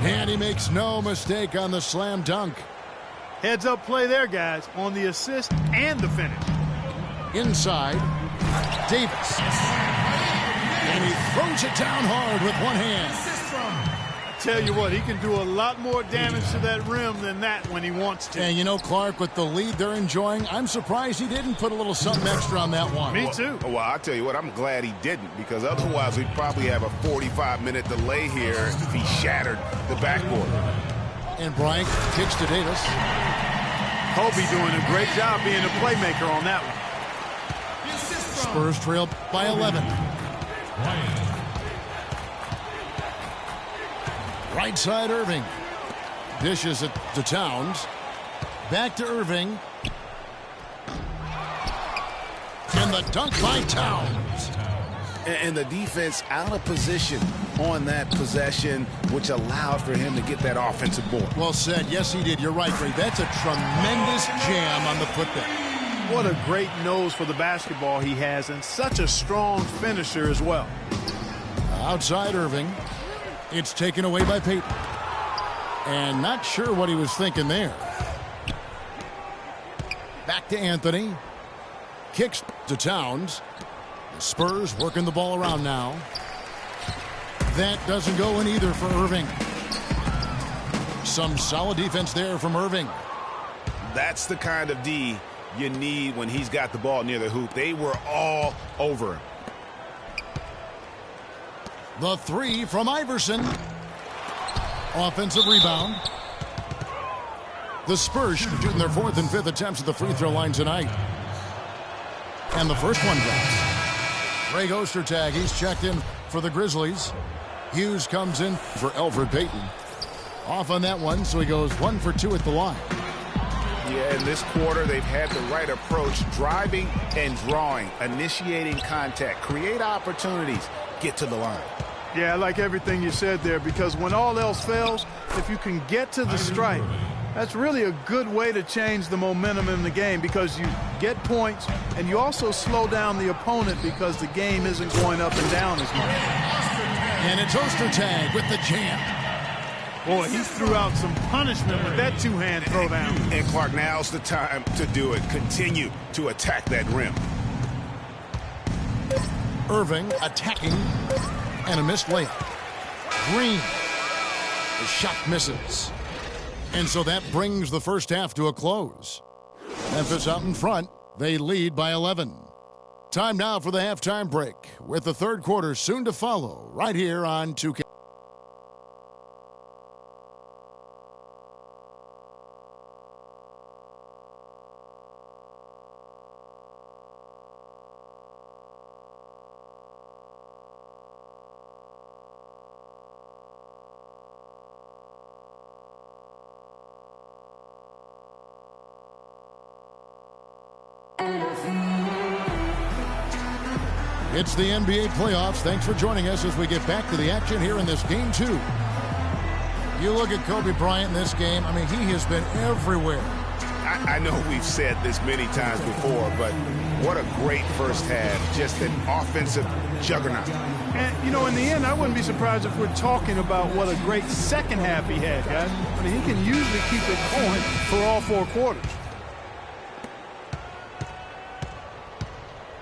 And he makes no mistake on the slam dunk.
Heads up play there, guys, on the assist and the finish.
Inside, Davis. And he throws it down hard with one hand.
Tell you what, he can do a lot more damage to that rim than that when he wants to.
And you know, Clark, with the lead they're enjoying, I'm surprised he didn't put a little something extra on that one.
Me too.
Well, I'll tell you what, I'm glad he didn't, because otherwise we'd probably have a 45-minute delay here if he shattered the backboard.
And Bryant kicks to Davis.
Kobe doing a great job being a playmaker on that one.
Spurs trail by 11. Right side, Irving. Dishes it to Towns. Back to Irving. And the dunk by Towns.
And the defense out of position on that possession, which allowed for him to get that offensive board.
Well said. Yes, he did. You're right, Greg. That's a tremendous jam on the putback.
What a great nose for the basketball he has, and such a strong finisher as well.
Outside Irving. It's taken away by Payton. And not sure what he was thinking there. Back to Anthony. Kicks to Towns. The Spurs working the ball around now. That doesn't go in either for Irving. Some solid defense there from Irving.
That's the kind of D you need when he's got the ball near the hoop. They were all over him.
The three from Iverson. Offensive rebound. The Spurs shooting their fourth and fifth attempts at the free throw line tonight. And the first one drops. Greg Ostertag, he's checked in for the Grizzlies. Hughes comes in for Elfrid Payton. Off on that one, so he goes 1 for 2 at the line.
Yeah, in this quarter, they've had the right approach, driving and drawing, initiating contact, create opportunities, get to the line.
Yeah, I like everything you said there, because when all else fails, if you can get to the stripe, that's really a good way to change the momentum in the game, because you get points and you also slow down the opponent because the game isn't going up and down as much.
And it's Ostertag with the jam.
Boy, he threw out some punishment with that two-hand throwdown.
And Clark, now's the time to do it. Continue to attack that rim.
Irving attacking, and a missed layup. Green. The shot misses. And so that brings the first half to a close. Memphis out in front. They lead by 11. Time now for the halftime break, with the third quarter soon to follow, right here on 2K. It's the NBA playoffs. Thanks for joining us as we get back to the action here in this game 2. You look at Kobe Bryant in this game. I mean, he has been everywhere.
I know we've said this many times before, but what a great first half. Just an offensive juggernaut.
And, you know, in the end, I wouldn't be surprised if we're talking about what a great second half he had, guys. I mean, he can usually keep it going for all 4 quarters.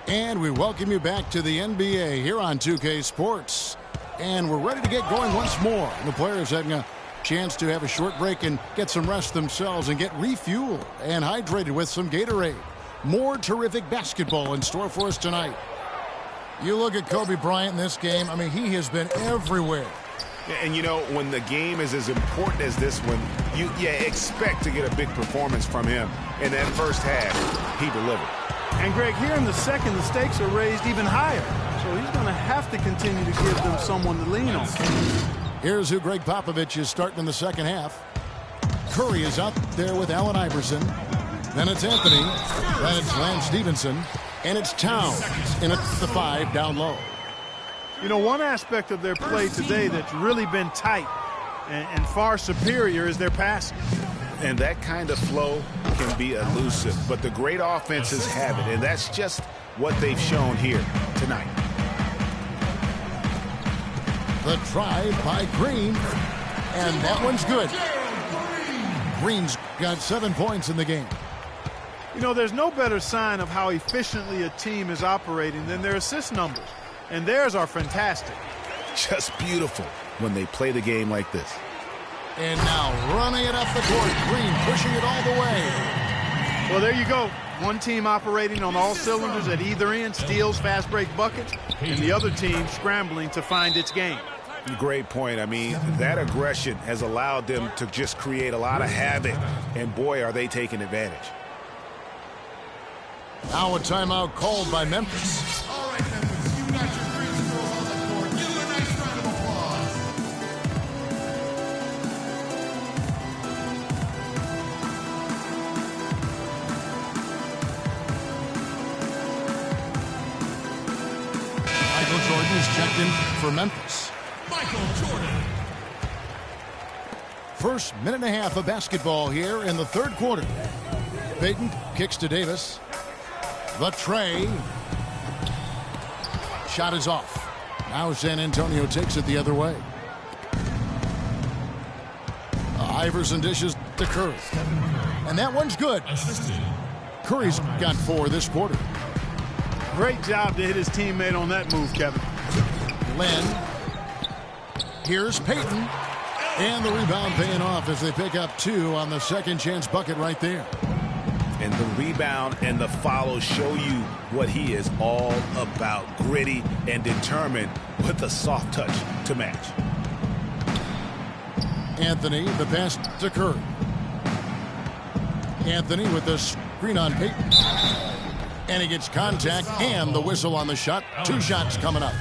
And we welcome you back to the NBA here on 2K Sports. And we're ready to get going once more. The players having a chance to have a short break and get some rest themselves and get refueled and hydrated with some Gatorade. More terrific basketball in store for us tonight. You look at Kobe Bryant in this game. I mean, he has been everywhere.
And, you know, when the game is as important as this one, you expect to get a big performance from him. In that first half, he delivered.
And, Greg, here in the second, the stakes are raised even higher. So he's going to have to continue to give them someone to lean on.
Here's who Greg Popovich is starting in the second half. Curry is out there with Allen Iverson. Then it's Anthony. Then it's Lance Stevenson. And it's Towns. And it's the 5 down low.
You know, one aspect of their play today that's really been tight and far superior is their passing.
And that kind of flow can be elusive, but the great offenses have it, and that's just what they've shown here tonight.
The drive by Green, and that one's good. Green's got 7 points in the game.
You know, there's no better sign of how efficiently a team is operating than their assist numbers, and theirs are fantastic.
Just beautiful when they play the game like this.
And now running it up the court. Green pushing it all the way.
Well, there you go. One team operating on all cylinders at either end, steals, fast break buckets, and the other team scrambling to find its game.
Great point. I mean, that aggression has allowed them to just create a lot of havoc, and boy, are they taking advantage.
Now a timeout called by Memphis.
All right, Memphis, you got your principals on the court. Give them a nice round of applause.
Michael Jordan is checked in for Memphis.
Michael Jordan.
First minute and a half of basketball here in the third quarter. Payton kicks to Davis. The tray. Shot is off. Now San Antonio takes it the other way. Iverson dishes to Curry. And that one's good. Curry's got 4 this quarter.
Great job to hit his teammate on that move, Kevin.
Len. Here's Payton. And the rebound paying off as they pick up 2 on the second chance bucket right there.
And the rebound and the follow show you what he is all about. Gritty and determined with a soft touch to match.
Anthony, the pass to Curry. Anthony with the screen on Payton. And he gets contact and the whistle on the shot. 2 shots coming up.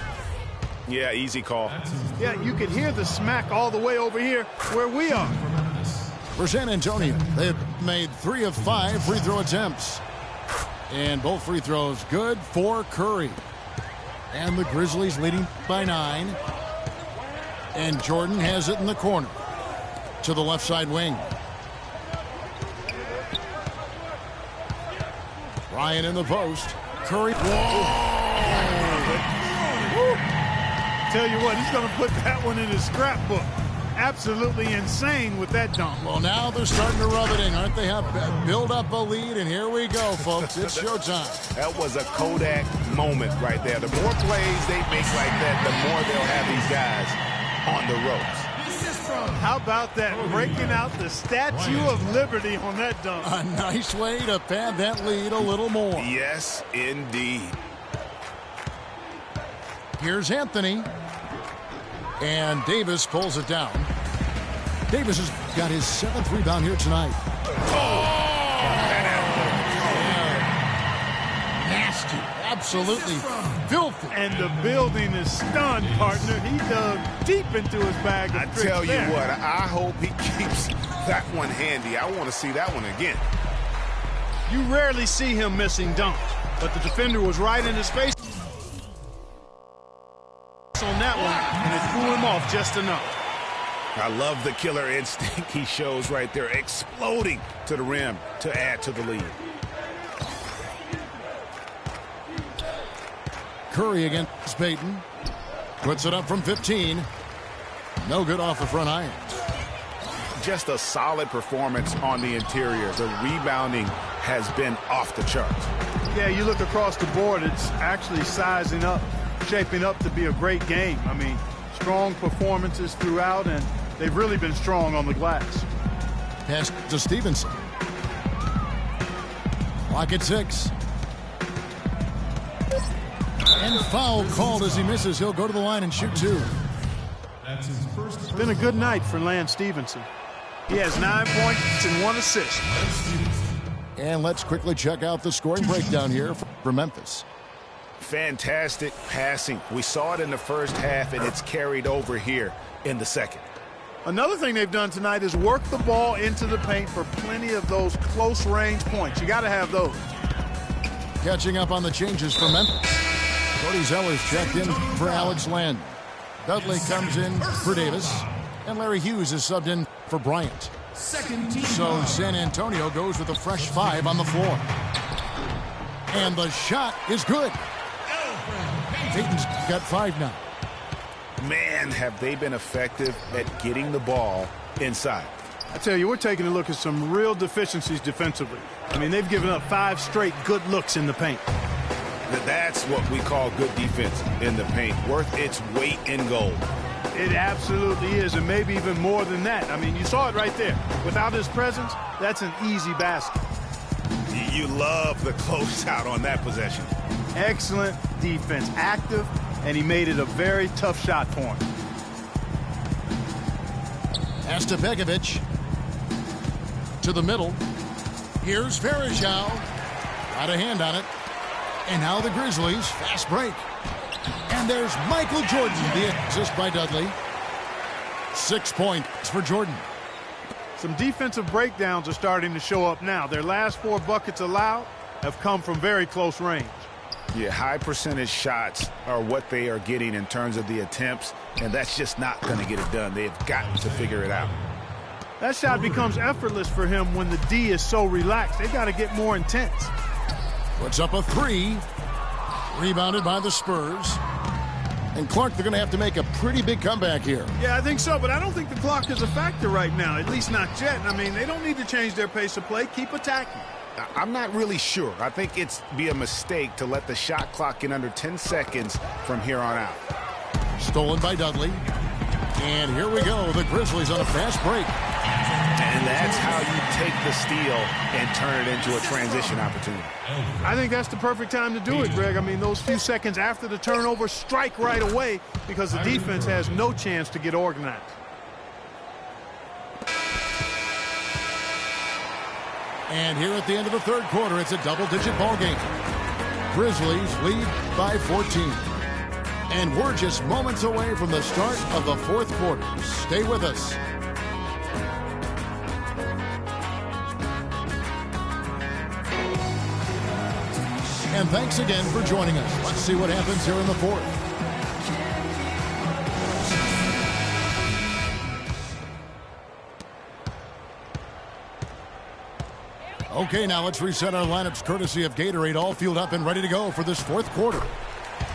Yeah, easy call.
Yeah, you can hear the smack all the way over here where we are.
For San Antonio, they've made 3 of 5 free throw attempts. And both free throws good for Curry. And the Grizzlies leading by 9. And Jordan has it in the corner. To the left side wing. Ryan in the post. Curry.
Tell you what, he's going to put that one in his scrapbook. Absolutely insane with that dunk.
Well, now they're starting to rub it in, aren't they? Have build up a lead, and here we go, folks. It's showtime.
That was a Kodak moment right there. The more plays they make like that, the more they'll have these guys on the ropes.
How about that? Breaking out the Statue of Liberty on that dunk.
A nice way to pad that lead a little more.
Yes, indeed.
Here's Anthony. And Davis pulls it down. Davis has got his 7th rebound here tonight. Nasty. Absolutely filthy.
And the building is stunned, partner. He dug deep into his bag of
I
tricks
tell you
there.
what, I hope he keeps that one handy. I want to see that one again.
You rarely see him missing dunks, but the defender was right in his face on that one, and it threw him off just enough.
I love the killer instinct he shows right there, exploding to the rim to add to the lead.
Curry against Payton. Puts it up from 15. No good off the front iron.
Just a solid performance on the interior. The rebounding has been off the charts.
Yeah, you look across the board, it's actually sizing up, shaping up to be a great game. I mean, strong performances throughout, and they've really been strong on the glass.
Pass to Stevenson. Clock at 6. And foul called as he misses. He'll go to the line and shoot 2.
It's been a good night for Lance Stevenson. He has 9 points and 1 assist.
And let's quickly check out the scoring breakdown here for Memphis.
Fantastic passing. We saw it in the first half, and it's carried over here in the second.
Another thing they've done tonight is work the ball into the paint for plenty of those close-range points. You got to have those.
Catching up on the changes for Memphis. Cody Zeller's checked in for Alex Len. Dudley comes in for Davis. And Larry Hughes is subbed in for Bryant. So San Antonio goes with a fresh 5 on the floor. And the shot is good. Payton's got 5 now.
Man, have they been effective at getting the ball inside.
I tell you, we're taking a look at some real deficiencies defensively. I mean, they've given up 5 straight good looks in the paint.
That's what we call good defense in the paint, worth its weight in gold.
It absolutely is, and maybe even more than that. I mean, you saw it right there. Without his presence, that's an easy basket.
You love the closeout on that possession.
Excellent defense, active, and he made it a very tough shot for him.
Pass to Begovic. To the middle. Here's Varejao. Got a hand on it. And now the Grizzlies. Fast break. And there's Michael Jordan. The assist by Dudley. 6 points for Jordan.
Some defensive breakdowns are starting to show up now. Their last 4 buckets allowed have come from very close range.
Yeah, high percentage shots are what they are getting in terms of the attempts, and that's just not going to get it done. They've got to figure it out.
That shot becomes effortless for him when the D is so relaxed. They've got to get more intense.
Puts up a three. Rebounded by the Spurs. And Clark, they're going to have to make a pretty big comeback here.
Yeah, I think so, but I don't think the clock is a factor right now, at least not yet. I mean, they don't need to change their pace of play. Keep attacking.
I'm not really sure. I think it's be a mistake to let the shot clock get under 10 seconds from here on out.
Stolen by Dudley. And here we go. The Grizzlies on a fast break.
And that's how you take the steal and turn it into a transition opportunity.
I think that's the perfect time to do it, Greg. I mean, those few seconds after the turnover, strike right away because the defense has no chance to get organized.
And here at the end of the third quarter, it's a double-digit ball game. Grizzlies lead by 14. And we're just moments away from the start of the fourth quarter. Stay with us. And thanks again for joining us. Let's see what happens here in the fourth. Okay, now let's reset our lineups courtesy of Gatorade, all fueled up and ready to go for this fourth quarter.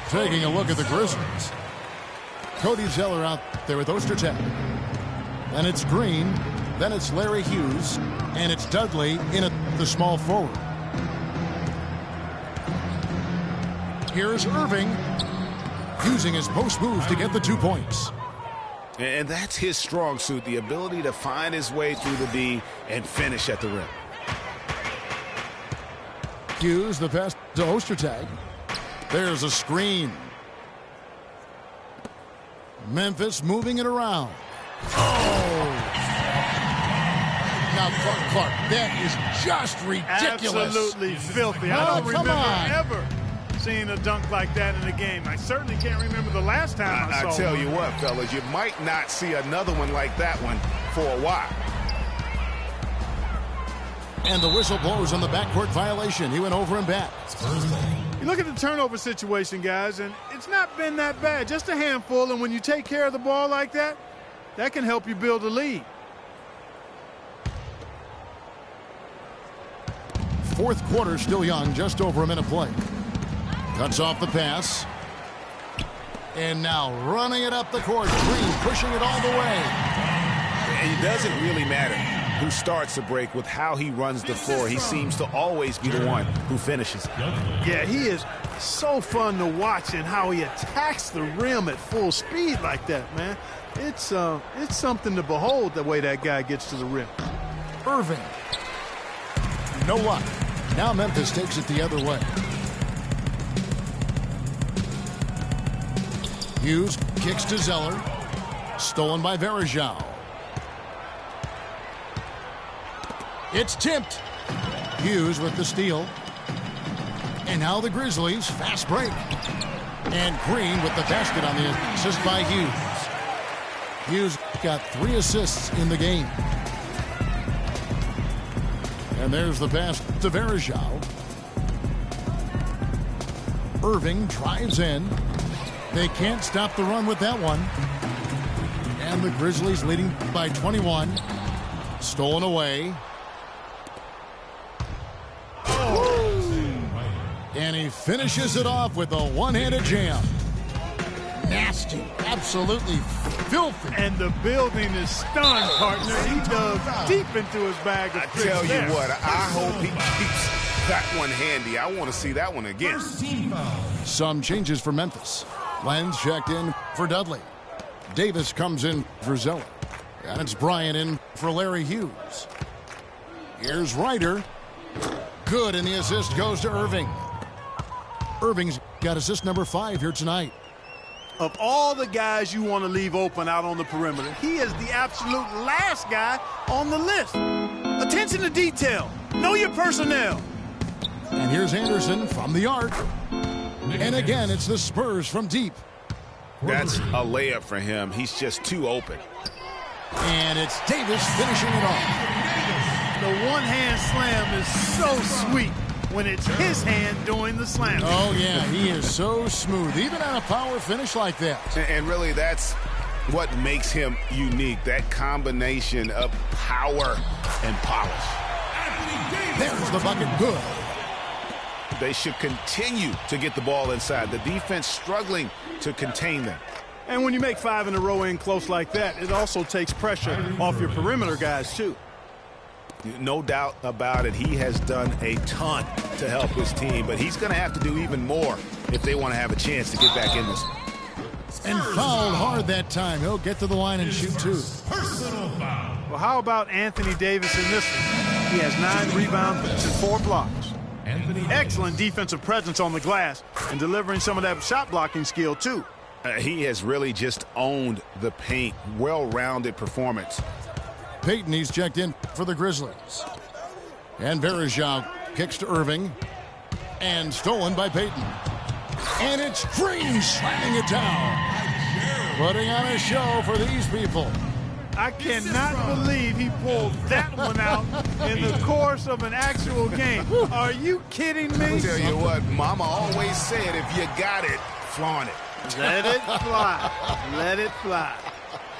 Taking a look at the Grizzlies. Cody Zeller out there with Ostertag. Then it's Green. Then it's Larry Hughes. And it's Dudley in at the small forward. Here's Irving using his post move to get the 2 points.
And that's his strong suit, the ability to find his way through the D and finish at the rim.
Hughes, the pass to Ostertag. There's a screen. Memphis moving it around. Oh! Now, Clark, that is just ridiculous.
Absolutely filthy. I don't remember ever seeing a dunk like that in a game. I certainly can't remember the last time I saw
I tell
one.
you what, fellas, you might not see another one like that one for a while.
And the whistle blows on the backcourt violation. He went over and back.
You look at the turnover situation, guys, and it's not been that bad. Just a handful, and when you take care of the ball like that, that can help you build a lead.
Fourth quarter still young, just over a minute play. Cuts off the pass. And now running it up the court. Green pushing it all the way.
And it doesn't really matter who starts the break with how he runs the floor. He seems to always be the one who finishes.
Yeah, he is so fun to watch and how he attacks the rim at full speed like that, man. It's something to behold the way that guy gets to the rim.
Irving. No luck. Now Memphis takes it the other way. Hughes kicks to Zeller. Stolen by Varejao. It's tipped. Hughes with the steal. And now the Grizzlies, fast break. And Green with the basket on the assist by Hughes. Hughes got 3 assists in the game. And there's the pass to Varejao. Irving drives in. They can't stop the run with that one. And the Grizzlies leading by 21. Stolen away. And he finishes it off with a one-handed jam. Nasty. Absolutely filthy.
And the building is stunned, partner. He dug deep into his bag of tricks.
I tell you
there.
what, I hope he keeps that one handy. I want to see that one again.
Some changes for Memphis. Lenz checked in for Dudley. Davis comes in for Zeller. And it's Bryant in for Larry Hughes. Here's Ryder. Good, and the assist goes to Irving. Irving's got assist number 5 here tonight.
Of all the guys you want to leave open out on the perimeter, he is the absolute last guy on the list. Attention to detail. Know your personnel.
And here's Anderson from the arc. And again, it's the Spurs from deep.
That's a layup for him. He's just too open.
And it's Davis finishing it off.
The one-hand slam is so sweet when it's his hand doing the slam.
Oh, yeah, he is so smooth, even on a power finish like that.
And really, that's what makes him unique, that combination of power and polish.
There's the bucket, good.
They should continue to get the ball inside. The defense struggling to contain them.
And when you make 5 in a row in close like that, it also takes pressure off your perimeter guys, too.
No doubt about it. He has done a ton to help his team, but he's going to have to do even more if they want to have a chance to get back in this.
And fouled hard that time. He'll get to the line and shoot 2.
Personal foul.
Well, how about Anthony Davis in this one? He has 9 rebounds and 4 blocks. Excellent defensive presence on the glass and delivering some of that shot blocking skill, too.
He has really just owned the paint. Well-rounded performance.
Payton, he's checked in for the Grizzlies. And Verajao kicks to Irving. And stolen by Payton. And it's Green slamming it down. Putting on a show for these people.
I cannot believe he pulled that one out in the course of an actual game. Are you kidding me?
I'll tell you what, Mama always said, if you got it, flaunt it.
Let it fly. Let it fly.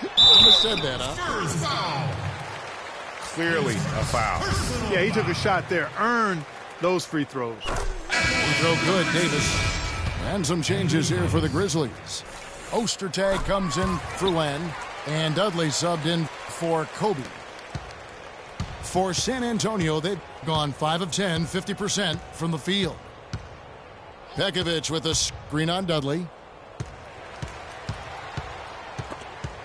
Mama said that, huh?
First foul.
Clearly a foul.
Yeah, he took a shot there. Earned those free throws.
Free throw good, Davis. And some changes here for the Grizzlies. Ostertag comes in for Len. And Dudley subbed in for Kobe. For San Antonio, they've gone 5 of 10, 50% from the field. Pekovic with a screen on Dudley.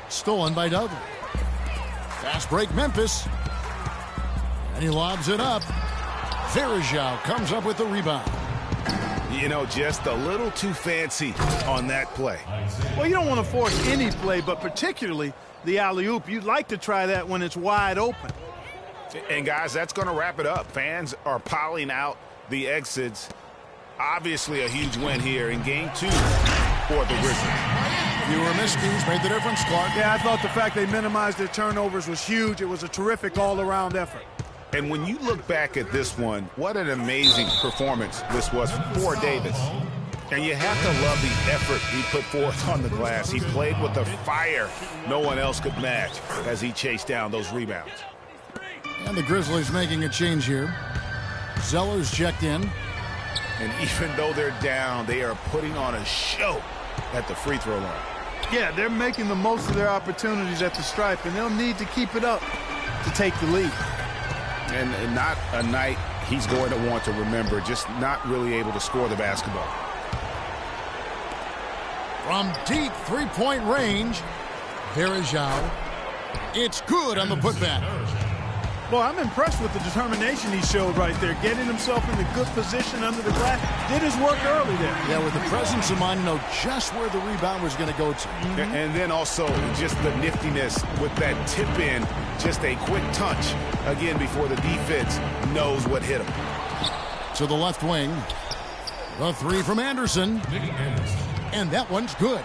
Stolen by Dudley. Fast break Memphis. And he lobs it up. Verajao comes up with the rebound.
You know, just a little too fancy on that play.
Well, you don't want to force any play, but particularly the alley-oop. You'd like to try that when it's wide open.
And, guys, that's going to wrap it up. Fans are piling out the exits. Obviously a huge win here in Game 2 for the Grizzlies.
Fewer miscues made the difference, Clark.
Yeah, I thought the fact they minimized their turnovers was huge. It was a terrific all-around effort.
And when you look back at this one, what an amazing performance this was for Davis. And you have to love the effort he put forth on the glass. He played with a fire no one else could match as he chased down those rebounds.
And the Grizzlies making a change here. Zeller's checked in.
And even though they're down, they are putting on a show at the free throw line.
Yeah, they're making the most of their opportunities at the stripe, and they'll need to keep it up to take the lead.
And not a night he's going to want to remember, just not really able to score the basketball.
From deep three-point range, Verajao. It's good on the putback.
Well, I'm impressed with the determination he showed right there, getting himself in a good position under the glass. Did his work early there.
Yeah, with the presence of mind, know just where the rebound was going to go to.
And then also just the niftiness with that tip in, just a quick touch, again, before the defense knows what hit him.
To the left wing. The three from Anderson. And that one's good.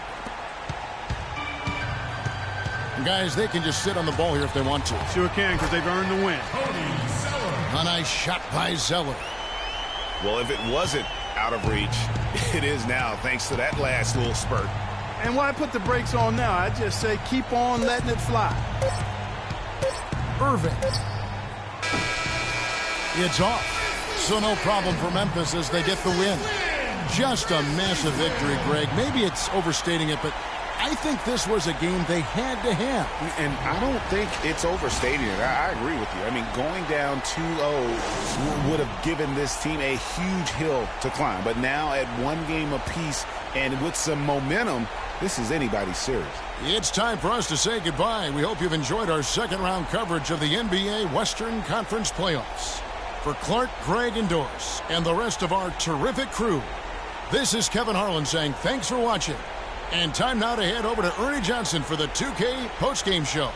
And guys, they can just sit on the ball here if they want to.
Sure can, because they've earned the win.
A nice shot by Zeller.
Well, if it wasn't out of reach, it is now, thanks to that last little spurt.
And why put the brakes on now? I just say keep on letting it fly.
Irving. It's off. So no problem for Memphis as they get the win. Just a massive victory, Greg. Maybe it's overstating it, but I think this was a game they had to have.
And I don't think it's overstating it. I agree with you. I mean, going down 2-0 would have given this team a huge hill to climb. But now at one game apiece and with some momentum, this is anybody's series.
It's time for us to say goodbye. We hope you've enjoyed our second round coverage of the NBA Western Conference Playoffs. For Clark, Greg, and Doris, and the rest of our terrific crew, this is Kevin Harlan saying thanks for watching. And time now to head over to Ernie Johnson for the 2K postgame show.